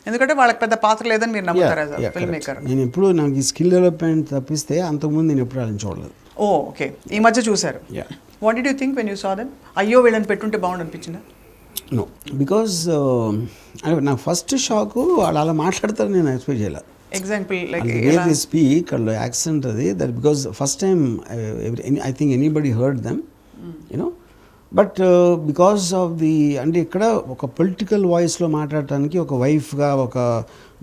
ఎందుకంటే వాళ్ళకి పెద్ద పాత్ర లేదని మీరు నమ్ముతారు ఫిల్మ్ మేకర్. నేను ఎప్పుడు నాకు ఈ స్కిల్ డెవలప్మెంట్ తప్పిస్తే అంతకుముందు నేను ఎప్పుడు వాళ్ళని చూడలేదు. ఓకే, ఈ మధ్య చూశారు. What did you think when you saw them? అయ్యో వీళ్ళని పెట్టుంటే బాగుండు అనిపించిందా? నో, బికాజ్ నాకు ఫస్ట్ షాక్ వాళ్ళు అలా మాట్లాడతారు నేను ఎక్స్పెక్ట్ చేయలేదు. ఎగ్జాంపుల్ లైక్ స్పీక్ వాళ్ళు యాక్సెంట్ అది that because first time I think anybody heard them you know. But because of the అంటే ఇక్కడ ఒక పొలిటికల్ వాయిస్లో మాట్లాడటానికి ఒక వైఫ్గా ఒక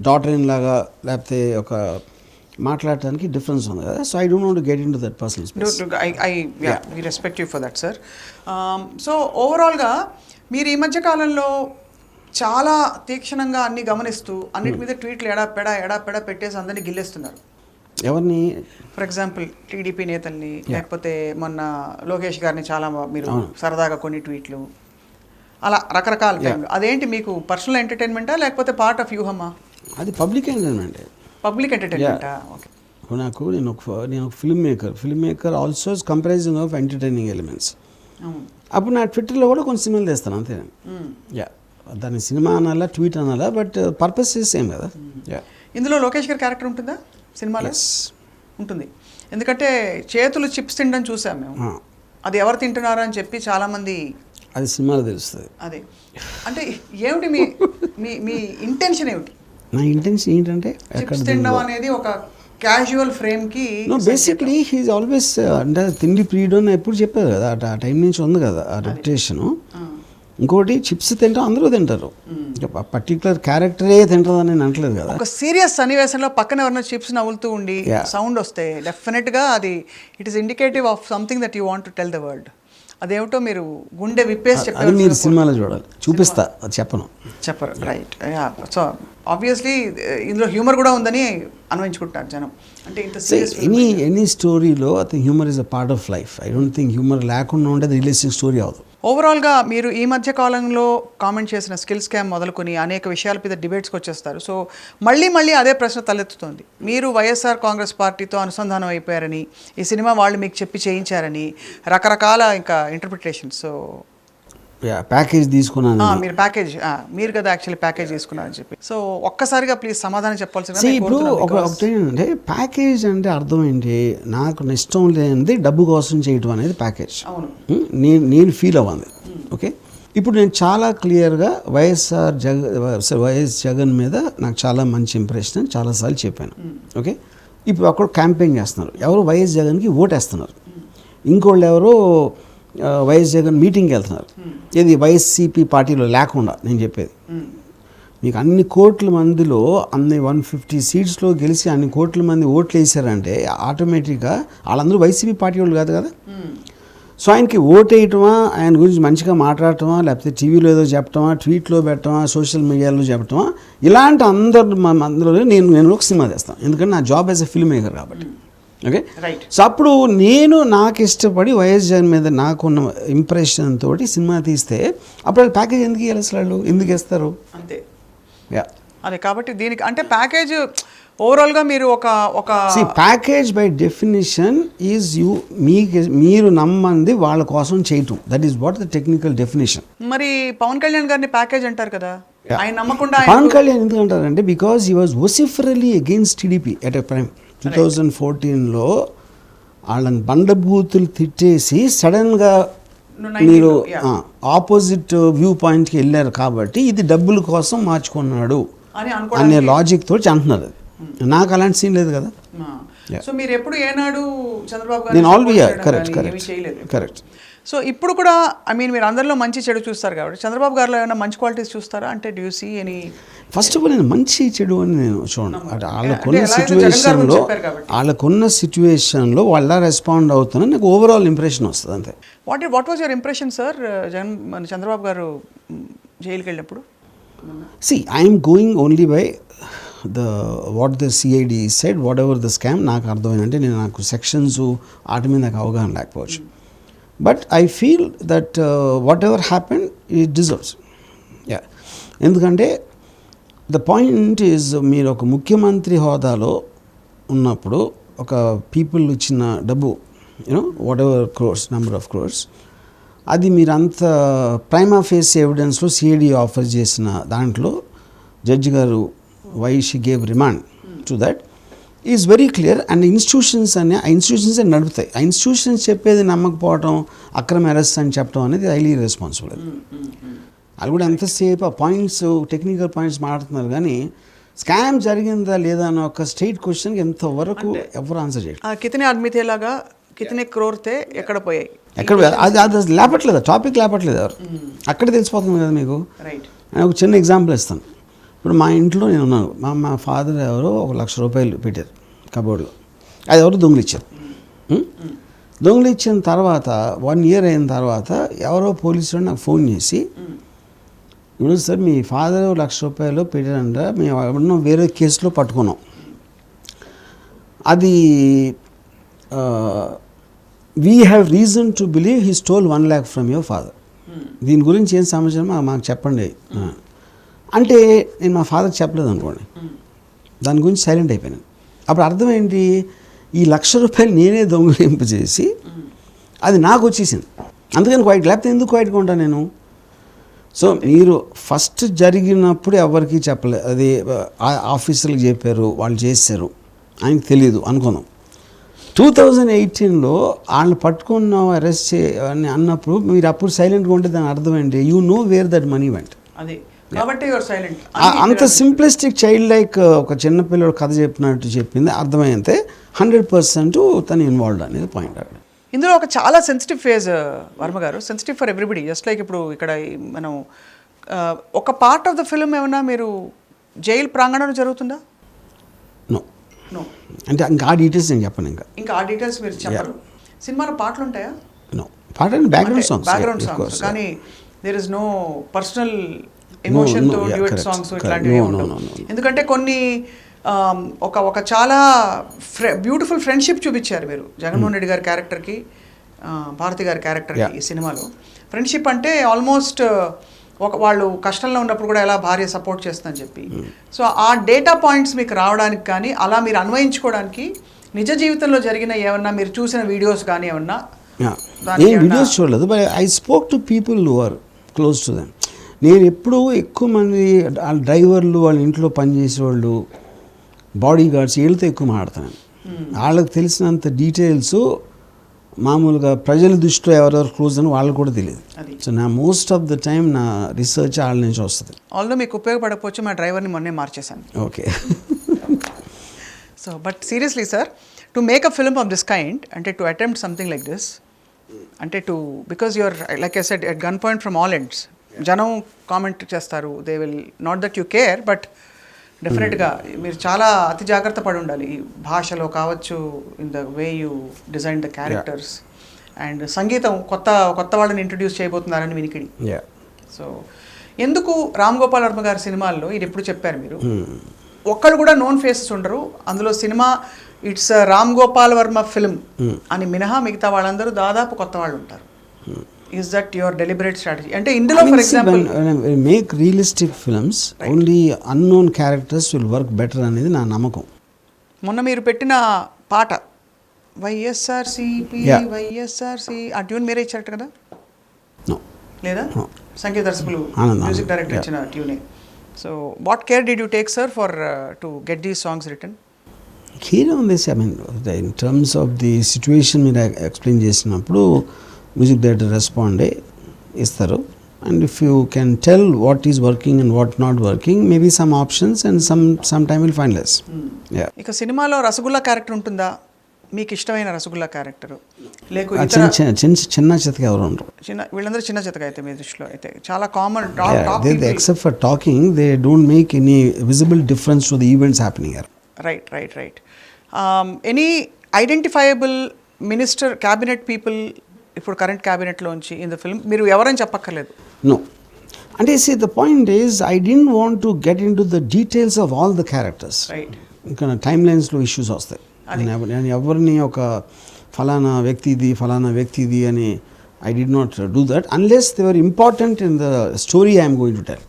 డాటర్ ఇన్ లాగా లేకపోతే ఒక మాట్లాడటానికి డిఫరెన్స్ ఉంది కదా. So I don't want to get in to that personal space. I respect you for that sir. So ఓవరాల్గా మీరు ఈ మధ్య కాలంలో చాలా తీక్షణంగా అన్ని గమనిస్తూ అన్నిటి మీద ట్వీట్లు ఎడాపెడా పెట్టేసి అందరినీ గిల్లేస్తున్నారు. ఎవరిని? ఫర్ ఎగ్జాంపుల్ టీడీపీ నేతల్ని, లేకపోతే మొన్న లోకేష్ గారిని చాలా మీరు సరదాగా కొన్ని ట్వీట్లు అలా రకరకాల టైంలో. అదేంటి మీకు పర్సనల్ ఎంటర్టైన్మెంటా లేకపోతే పార్ట్ ఆఫ్ వ్యూహమా? అది పబ్లిక్ ఎంటర్టైన్మెంట్. పబ్లిక్ ఎంటర్టైన్మెంటా? ఓకే. నాకు నేను ఒక film maker also comprising of entertaining elements. అప్పుడు నా ట్విట్టర్లో కూడా కొన్ని సినిమాలు తెస్తాను అంతే. దాన్ని సినిమా అనాలా ట్వీట్ అనాలా, బట్ పర్పస్ సేమ్ కదా. ఇందులో లోకేష్ గారి క్యారెక్టర్ ఉంటుందా సినిమాలో? ఉంటుంది. ఎందుకంటే చేతులు చిప్స్ తినడం చూసాం మేము. అది ఎవరు తింటున్నారా అని చెప్పి చాలామంది అది సినిమాలో తెలుస్తుంది. అదే అంటే ఏమిటి మీ ఇంటెన్షన్ ఏమిటి? నా ఇంటెన్షన్ ఏంటంటే చిప్స్ తినడం అనేది ఒక క్యాజువల్ ఫ్రేమ్కి బేసిక్లీ హీఈస్ ఆల్వేస్ అంటే తిండి ప్రియుడు అని ఎప్పుడు చెప్పారు కదా, ఆ టైం నుంచి ఉంది కదా ఆ రెప్యుటేషను. ఇంకోటి చిప్స్ తింటాం అందరూ తింటారు, పర్టికులర్ క్యారెక్టరే తింటుందని నేను అంటలేదు కదా. ఒక సీరియస్ సన్నివేశంలో పక్కన ఎవరైనా చిప్స్ నవ్వులుతూ ఉండి సౌండ్ వస్తే డెఫినెట్గా అది it is indicative of something that you want to tell the world. అదేమిటో మీరు గుండె విప్పేసి చెప్పారు. మీరు సినిమాలో చూడాలి, చూపిస్తా, చెప్పరు. రైట్. సో ఆబ్వియస్లీ ఇందులో హ్యూమర్ కూడా ఉందని అన్వయించుకుంటారు జనం. అంటే ఇంత ఎనీ స్టోరీలో I think humour is a part of life. I don't think humour లేకుండా ఉంటే రియలిస్టిక్ స్టోరీ అవ్వదు. ఓవరాల్గా మీరు ఈ మధ్య కాలంలో కామెంట్ చేసిన స్కిల్ స్కామ్ మొదలుకొని అనేక విషయాల మీద డిబేట్స్కి వచ్చేస్తారు. సో మళ్ళీ అదే ప్రశ్న తలెత్తుతోంది. మీరు వైఎస్ఆర్ కాంగ్రెస్ పార్టీతో అనుసంధానం అయిపోయారని, ఈ సినిమా వాళ్ళు మీకు చెప్పి చేయించారని రకరకాల ఇంకా ఇంటర్ప్రిటేషన్. సో ప్యాకేజ్ తీసుకున్నాను. మీరు ప్యాకేజ్ మీరు కదా యాక్చువల్లీ ప్యాకేజ్ తీసుకున్నారని చెప్పి. సో ఒక్కసారిగా ప్లీజ్ సమాధానం చెప్పాల్సిన. ఇప్పుడు ఒకటి ఏంటంటే ప్యాకేజ్ అంటే అర్థం ఏంటి, నాకు ఇష్టం లేనిది డబ్బు కోసం చేయటం అనేది ప్యాకేజ్. నేను ఫీల్ అవ్వాలి. ఓకే, ఇప్పుడు నేను చాలా క్లియర్గా వైఎస్ జగన్ మీద నాకు చాలా మంచి ఇంప్రెషన్ అని చాలాసార్లు చెప్పాను. ఓకే, ఇప్పుడు అక్కడ క్యాంపెయిన్ చేస్తున్నారు, ఎవరు వైఎస్ జగన్కి ఓటేస్తున్నారు, ఇంకోళ్ళు ఎవరో వైఎస్ జగన్ మీటింగ్కి వెళ్తున్నారు. ఇది వైఎస్సీపీ పార్టీలో లేకుండా నేను చెప్పేది. మీకు అన్ని కోట్ల మందిలో అన్ని 150 సీట్స్లో గెలిచి అన్ని కోట్ల మంది ఓట్లు వేసారంటే ఆటోమేటిక్గా వాళ్ళందరూ వైసీపీ పార్టీ వాళ్ళు కాదు కదా. సో ఆయనకి ఓటు వేయటమా, ఆయన గురించి మంచిగా మాట్లాడటమా, లేకపోతే టీవీలో ఏదో చెప్పటమా, ట్వీట్లో పెట్టడమా, సోషల్ మీడియాలో చెప్పటమా, ఇలాంటి అందరిలో నేను ఒక సినిమా చేస్తాను. ఎందుకంటే నా job as a film maker కాబట్టి. ఓకే, సో అప్పుడు నేను నాకు ఇష్టపడి వైఎస్ జగన్ మీద నాకున్న ఇంప్రెషన్ తోటి సినిమా తీస్తే అప్పుడు వాళ్ళు ప్యాకేజ్ ఎందుకు ఇవ్వాలి, అసలు వాళ్ళు ఎందుకు ఇస్తారు? అంతే. అదే కాబట్టి దీనికి అంటే ప్యాకేజ్ ఓవరాల్గా మీరు ఒక ప్యాకేజ్ బై డెఫినేషన్ ఈజ్ మీరు నమ్మంది వాళ్ళ కోసం చేయటం. That is what the technical definition. మరి పవన్ కళ్యాణ్ గారిని ప్యాకేజ్ అంటారు కదా, ఆయన నమ్మకుండా. పవన్ కళ్యాణ్ ఎందుకు అంటారంటే because he was vociferously against TDP at a time. 2014లో వాళ్ళని బండబూతులు తిట్టేసి సడన్గా మీరు ఆపోజిట్ వ్యూ పాయింట్కి వెళ్ళారు కాబట్టి ఇది డబ్బుల కోసం మార్చుకున్నాడు అనే లాజిక్ తోటి అంటున్నారు. అది నాకు అలాంటి సీన్ లేదు కదా. సో మీరు ఎప్పుడు ఏనాడు చంద్రబాబు నేను ఆల్వేస్ కరెక్ట్. సో ఇప్పుడు కూడా ఐ మీన్ మీరు అందరిలో మంచి చెడు చూస్తారు కాబట్టి చంద్రబాబు గారిలో ఏమైనా మంచి క్వాలిటీస్ చూస్తారా? అంటే do you see any? First of all నేను మంచి చెడు అని నేను చూడను. వాళ్ళకున్న సిచ్యువేషన్లో వాళ్ళ రెస్పాండ్ అవుతున్నా నాకు ఓవరాల్ ఇంప్రెషన్ వస్తుంది అంతే. What was your impression sir Jagan Chandrababu గారు జైలుకి వెళ్ళినప్పుడు? I'm going only by what the CID said, what ever the scam నాకు అర్థమైందంటే నేను నాకు సెక్షన్స్ వాటి మీద నాకు అవగాహన లేకపోవచ్చు. But I feel that whatever happen it deserves. ఎందుకంటే ద పాయింట్ ఈజ్ మీరు ఒక ముఖ్యమంత్రి హోదాలో ఉన్నప్పుడు ఒక పీపుల్ ఇచ్చిన డబ్బు whatever crores, number of crores, అది మీరు అంత ప్రైమా ఫేస్ ఎవిడెన్స్లో సిఐడి ఆఫర్ చేసిన దాంట్లో judge garu why she gave remand to that is very clear. And institutions నడుపుతాయి. ఆ ఇన్స్టిట్యూషన్స్ చెప్పేది నమ్మకపోవటం, అక్రమ అరెస్ట్ అని చెప్పడం అనేది హైలీ రెస్పాన్సిబుల్. అది కూడా ఎంతసేపు ఆ పాయింట్స్, టెక్నికల్ పాయింట్స్ మాట్లాడుతున్నారు కానీ స్కామ్ జరిగిందా లేదా అన్న ఒక స్ట్రైట్ క్వశ్చన్కి ఎంతవరకు ఎవరు ఆన్సర్ చేయరు. కితనే ఆద్మీ थे లాగా కితనే క్రోర్ थे ఎక్కడ పోయాయి, అది లేపట్లేదు, టాపిక్ లేపట్లేదు ఎవరు. అక్కడ తెలిసిపోతుంది కదా మీకు. నేను ఒక చిన్న ఎగ్జాంపుల్ ఇస్తాను. ఇప్పుడు మా ఇంట్లో నేను ఉన్నాను, మా ఫాదర్ ఎవరో 1,00,000 రూపాయలు పెట్టారు కబోర్డ్లో, అది ఎవరు దొంగిలిచ్చారు. దొంగిలిచ్చిన తర్వాత 1 year అయిన తర్వాత ఎవరో పోలీసులు నాకు ఫోన్ చేసి, ఇప్పుడు సార్ మీ ఫాదర్ 1,00,000 రూపాయలు పెట్టారంట, మేము ఎవరినో వేరే కేసులో పట్టుకున్నాం, అది we have reason to believe he stole 1 lakh from your father. దీని గురించి ఏం సమాచారం మాకు చెప్పండి అంటే నేను మా ఫాదర్ చెప్పలేదు అనుకోండి, దాని గురించి సైలెంట్ అయిపోయాను. అప్పుడు అర్థం ఏంటి, ఈ 1,00,000 రూపాయలు నేనే దొంగలింపు చేసి అది నాకు వచ్చేసింది. అందుకని క్వైట్, లేకపోతే ఎందుకు క్వైట్గా ఉంటాను నేను. సో మీరు ఫస్ట్ జరిగినప్పుడు ఎవరికి చెప్పలేదు, అది ఆఫీసర్లకు చెప్పారు, వాళ్ళు చేశారు, ఆయనకు తెలియదు అనుకున్నాం. 2018లో వాళ్ళని పట్టుకున్నావు, అరెస్ట్ అని అన్నప్పుడు మీరు అప్పుడు సైలెంట్గా ఉంటే దాని అర్థం ఏంటి, you know where that money vent. అంత సింప్లిస్టిక్ చైల్డ్ లైక్ ఒక చిన్నపిల్లడు కథ చెప్పినట్టు చెప్పింది అర్థమైతే 100% తను ఇన్వాల్వ్డ్ అనేది పాయింట్. అక్కడ ఇందులో ఒక చాలా సెన్సిటివ్ ఫేజ్ వర్మ గారు, sensitive for everybody. Just like ఇప్పుడు ఇక్కడ మనం ఒక పార్ట్ ఆఫ్ ద ఫిల్మ్ ఏమన్నా మీరు జైలు ప్రాంగణంలో జరుగుతుందా? నో అంటే ఇంకా ఆ డీటెయిల్స్ నేను చెప్పను. ఇంకా ఆ డీటెయిల్స్ మీరు చెప్పరు. సినిమాలో పాటలు ఉంటాయా? నో, పాట అంటే బ్యాక్గ్రౌండ్ సాంగ్స్, కానీ దేర్ ఇస్ నో పర్సనల్ ఎమోషన్తో డ్యూయట్ సాంగ్స్ ఇట్లాంటివి ఉండవు. ఎందుకంటే కొన్ని ఒక చాలా బ్యూటిఫుల్ ఫ్రెండ్షిప్ చూపించారు మీరు జగన్మోహన్ రెడ్డి గారి క్యారెక్టర్కి, భారతి గారి క్యారెక్టర్కి ఈ సినిమాలో. ఫ్రెండ్షిప్ అంటే ఆల్మోస్ట్ వాళ్ళు కష్టంలో ఉన్నప్పుడు కూడా ఎలా భార్య సపోర్ట్ చేస్తుందని చెప్పి. సో ఆ డేటా పాయింట్స్ మీకు రావడానికి కానీ అలా మీరు అన్వయించుకోవడానికి నిజ జీవితంలో జరిగిన ఏమన్నా మీరు చూసిన వీడియోస్ కానీ ఏమన్నా? నేను వీడియోస్ చూడలేదు, but I spoke to people who are close to them. నేను ఎప్పుడూ ఎక్కువ మంది వాళ్ళ డ్రైవర్లు, వాళ్ళ ఇంట్లో పనిచేసేవాళ్ళు, బాడీ గార్డ్స్, వీళ్ళతో ఎక్కువ మాట్లాడతాను. వాళ్ళకి తెలిసినంత డీటెయిల్స్ మామూలుగా ప్రజల దృష్టిలో ఎవరెవరు క్లోజ్ అని వాళ్ళకి కూడా తెలియదు. సో నా మోస్ట్ ఆఫ్ ద టైం నా రీసెర్చ్ వాళ్ళ నుంచి వస్తుంది. ఆల్దో మీకు ఉపయోగపడకపోవచ్చు, మా డ్రైవర్ని మొన్నే మార్చేశాను. Okay. So but seriously sir, to make a film of this kind, అంటే to attempt something like this, అంటే to because you're like I said at gun point from all ends. జనం కామెంట్ చేస్తారు, they will not that you care, but డెఫినెట్గా మీరు చాలా అతి జాగ్రత్త పడి ఉండాలి ఈ భాషలో కావచ్చు, in the way you design the characters. And సంగీతం కొత్త వాళ్ళని ఇంట్రడ్యూస్ చేయబోతున్నారని వినికిడి. సో ఎందుకు రామ్ గోపాల్ వర్మ గారి సినిమాల్లో, ఇది ఎప్పుడు చెప్పారు మీరు, ఒక్కళ్ళు కూడా నోన్ ఫేసెస్ ఉండరు అందులో. Cinema it's Ram Gopal Varma film అని మినహా మిగతా వాళ్ళందరూ దాదాపు కొత్త వాళ్ళు ఉంటారు. Is that your deliberate strategy? అంటే ఇందులో for example make realistic films, only unknown characters will work better అనేది నా నమ్మకం. మొన్న మీరు పెట్టిన పాట వైఎస్ఆర్సీపీ వైఎస్ఆర్సీ, ఆ ట్యూన్ మీరే ఇచ్చారట కదా? లేదా సంగీత దర్శకులు మ్యూజిక్ డైరెక్టర్ ఇచ్చిన ట్యూనే. So what care did you take sir for to get these songs return? Care on this, I mean in terms of the situation మీరు ఎక్స్ప్లెయిన్ చేసినప్పుడు మ్యూజిక్ డైరెక్టర్ రెస్పాండ్ ఇస్తారు. And if you can tell what is working and what not working, maybe some options and some time will finalise. ఇక సినిమాలో rasgulla character ఉంటుందా, మీకు ఇష్టమైన rasgulla character? చిన్న చితక ఎవరు ఉండరు, వీళ్ళందరూ చిన్న చితక అయితే మీ దృష్టిలో అయితే చాలా common. Except for talking they don't make any visible difference to the events happening here. Right. Any identifiable minister, cabinet people ఇప్పుడు కరెంట్ క్యాబినెట్లోంచి ఇన్ ద ఫిల్మ్ మీరు ఎవరైనా చెప్పక్కర్లేదు? నో, అంటే see the point is I don't want to get into the details of all the characters. Right. ఇంకా time లైన్స్లో issues వస్తాయి. నేను ఎవరిని ఒక ఫలానా వ్యక్తిది అని I did not do that unless they were important in the story I'm going to tell.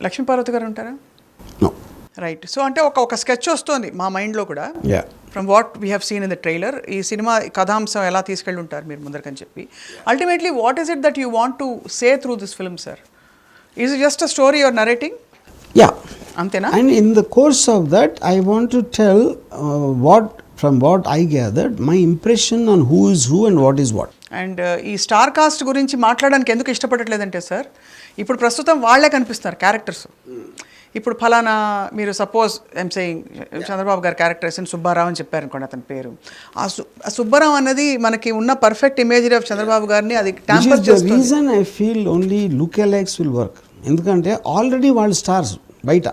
Lakshmi Parvathi garu ఉంటారా? నో. రైట్. సో అంటే ఒక స్కెచ్ వస్తుంది మా మైండ్లో కూడా, from what we have seen in the trailer. ఈ సినిమా కథాంశం ఎలా తీసుకెళ్ళి ఉంటారు మీరు ముందరకని చెప్పి. Ultimately what is it that you want to say through this film sir? Is it just a story your narrating? Yeah, అంతేనా? And in the course of that I want to tell from what I gathered my impression on who is who and what is what. And ఈ star cast గురించి మాట్లాడడానికి ఎందుకు ఇష్టపడట్లేదంటే sir, ఇప్పుడు ప్రస్తుతం వాళ్ళే కనిపిస్తున్నారు characters. ఇప్పుడు ఫలానా మీరు సపోజ్ ఐఎమ్ సేయింగ్ చంద్రబాబు గారి క్యారెక్టరేషన్ సుబ్బారావు అని చెప్పారు అనుకోండి అతని పేరు. ఆ సుబ్బారావు అనేది మనకి ఉన్న పర్ఫెక్ట్ ఇమేజరీ ఆఫ్ చంద్రబాబు గారిని అది ట్యాంపర్ చేస్తుంది. Reason I feel only look alikes will work. ఎందుకంటే ఆల్రెడీ వాళ్ళు స్టార్స్ బయట.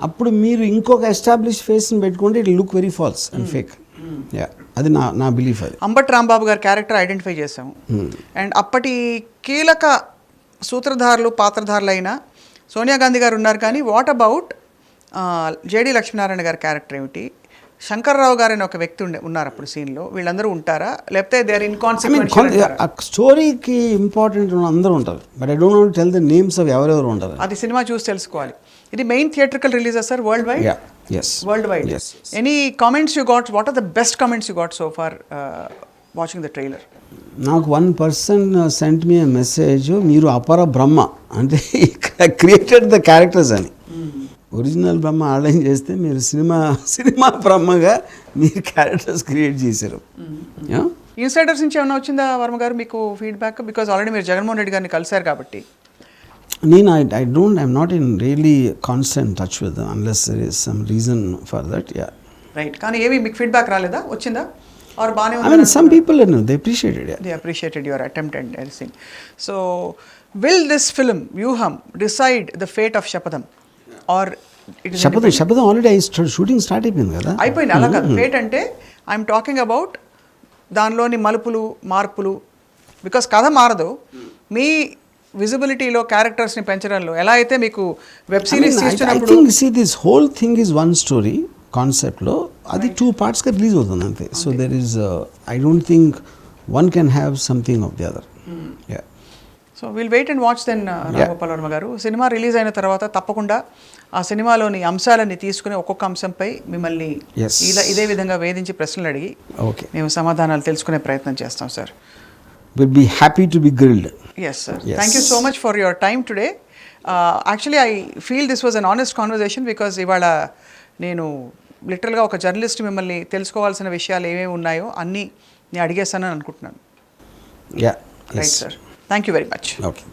అప్పుడు మీరు ఇంకొక ఎస్టాబ్లిష్ ఫేస్ని పెట్టుకుంటే it look very false and fake. అది నా బిలీఫ్. అది అంబటి రాంబాబు గారి క్యారెక్టర్ ఐడెంటిఫై చేసాము. అండ్ అప్పటి కీలక సూత్రధారులు పాత్రధారులైన సోనియా గాంధీ గారు ఉన్నారు. కానీ వాట్ అబౌట్ జేడి లక్ష్మీనారాయణ గారి క్యారెక్టర్ ఏమిటి? శంకర్రావు గారు అని ఒక వ్యక్తి ఉన్నారు అప్పుడు సీన్లో. వీళ్ళందరూ ఉంటారా, లేకపోతే దే ఆర్ ఇన్కాన్సిక్వెన్షియల్? స్టోరీకి ఇంపార్టెంట్ అందరూ ఉంటారు, but I don't want to tell the names of ఎవరెవరు ఉంటారు. అది సినిమా చూసి తెలుసుకోవాలి. ఇది main theatrical release sir world wide? Yes. Worldwide. Yes. Any comments you got? What are the best comments you got so far watching the trailer? నాకు one person sent me a message, మీరు అపర బ్రహ్మ అంటే created the characters అని. Original బ్రహ్మ ordain చేస్తే మీరు cinema బ్రహ్మగా మీరు characters create చేశారు. Insiders నుంచి ఏమైనా వచ్చిందా వర్మ గారు మీకు ఫీడ్బ్యాక్? బికాజ్ ఆల్రెడీ మీరు జగన్మోహన్ రెడ్డి గారిని కలిశారు కాబట్టి. నేను I'm not in really constant touch with them unless there is some reason for that. Right. కానీ ఏమి మీకు ఫీడ్బ్యాక్ రాలేదా? వచ్చిందా? ఆర్ బానే ఉంది? I mean, some people they appreciated it. They appreciated your attempt and everything. So will this film Vyooham decide the fate of Shapadam or it is Shapadam already shooting start అయిపోయింది కదా. అయిపోయింది. అలా కాదు, fate అంటే I'm talking about దానిలోని మలుపులు మార్పులు. Because కథ మారదు, మీ విజిబిలిటీలో క్యారెక్టర్స్ని పెంచడంలో ఎలా అయితే మీకు వెబ్ సిరీస్ తీస్తున్నప్పుడు. I think see this whole thing is one story కాన్సెప్ట్లో, అది 2 partsగా రిలీజ్ అవుతుంది అంతే. So there is I don't think one can have something of the other. Yeah so will wait and watch then Ramgopal Varma garu. సినిమా release అయిన తర్వాత తప్పకుండా ఆ సినిమాలోని అంశాలన్నీ తీసుకుని ఒక్కొక్క అంశంపై మిమ్మల్ని ఇదే విధంగా వేధించి ప్రశ్నలు అడిగి మేము సమాధానాలు తెలుసుకునే ప్రయత్నం చేస్తాం sir. Will be happy to be grilled. Yes sir, thank you so much for your time today. Actually I feel this was an honest conversation because ఇవాళ నేను లిటరల్గా ఒక జర్నలిస్ట్ మిమ్మల్ని తెలుసుకోవాల్సిన విషయాలు ఏమేమి ఉన్నాయో అన్నీ నేను అడిగేస్తానని అనుకుంటున్నాను. Yeah right sir, thank you very much. Okay.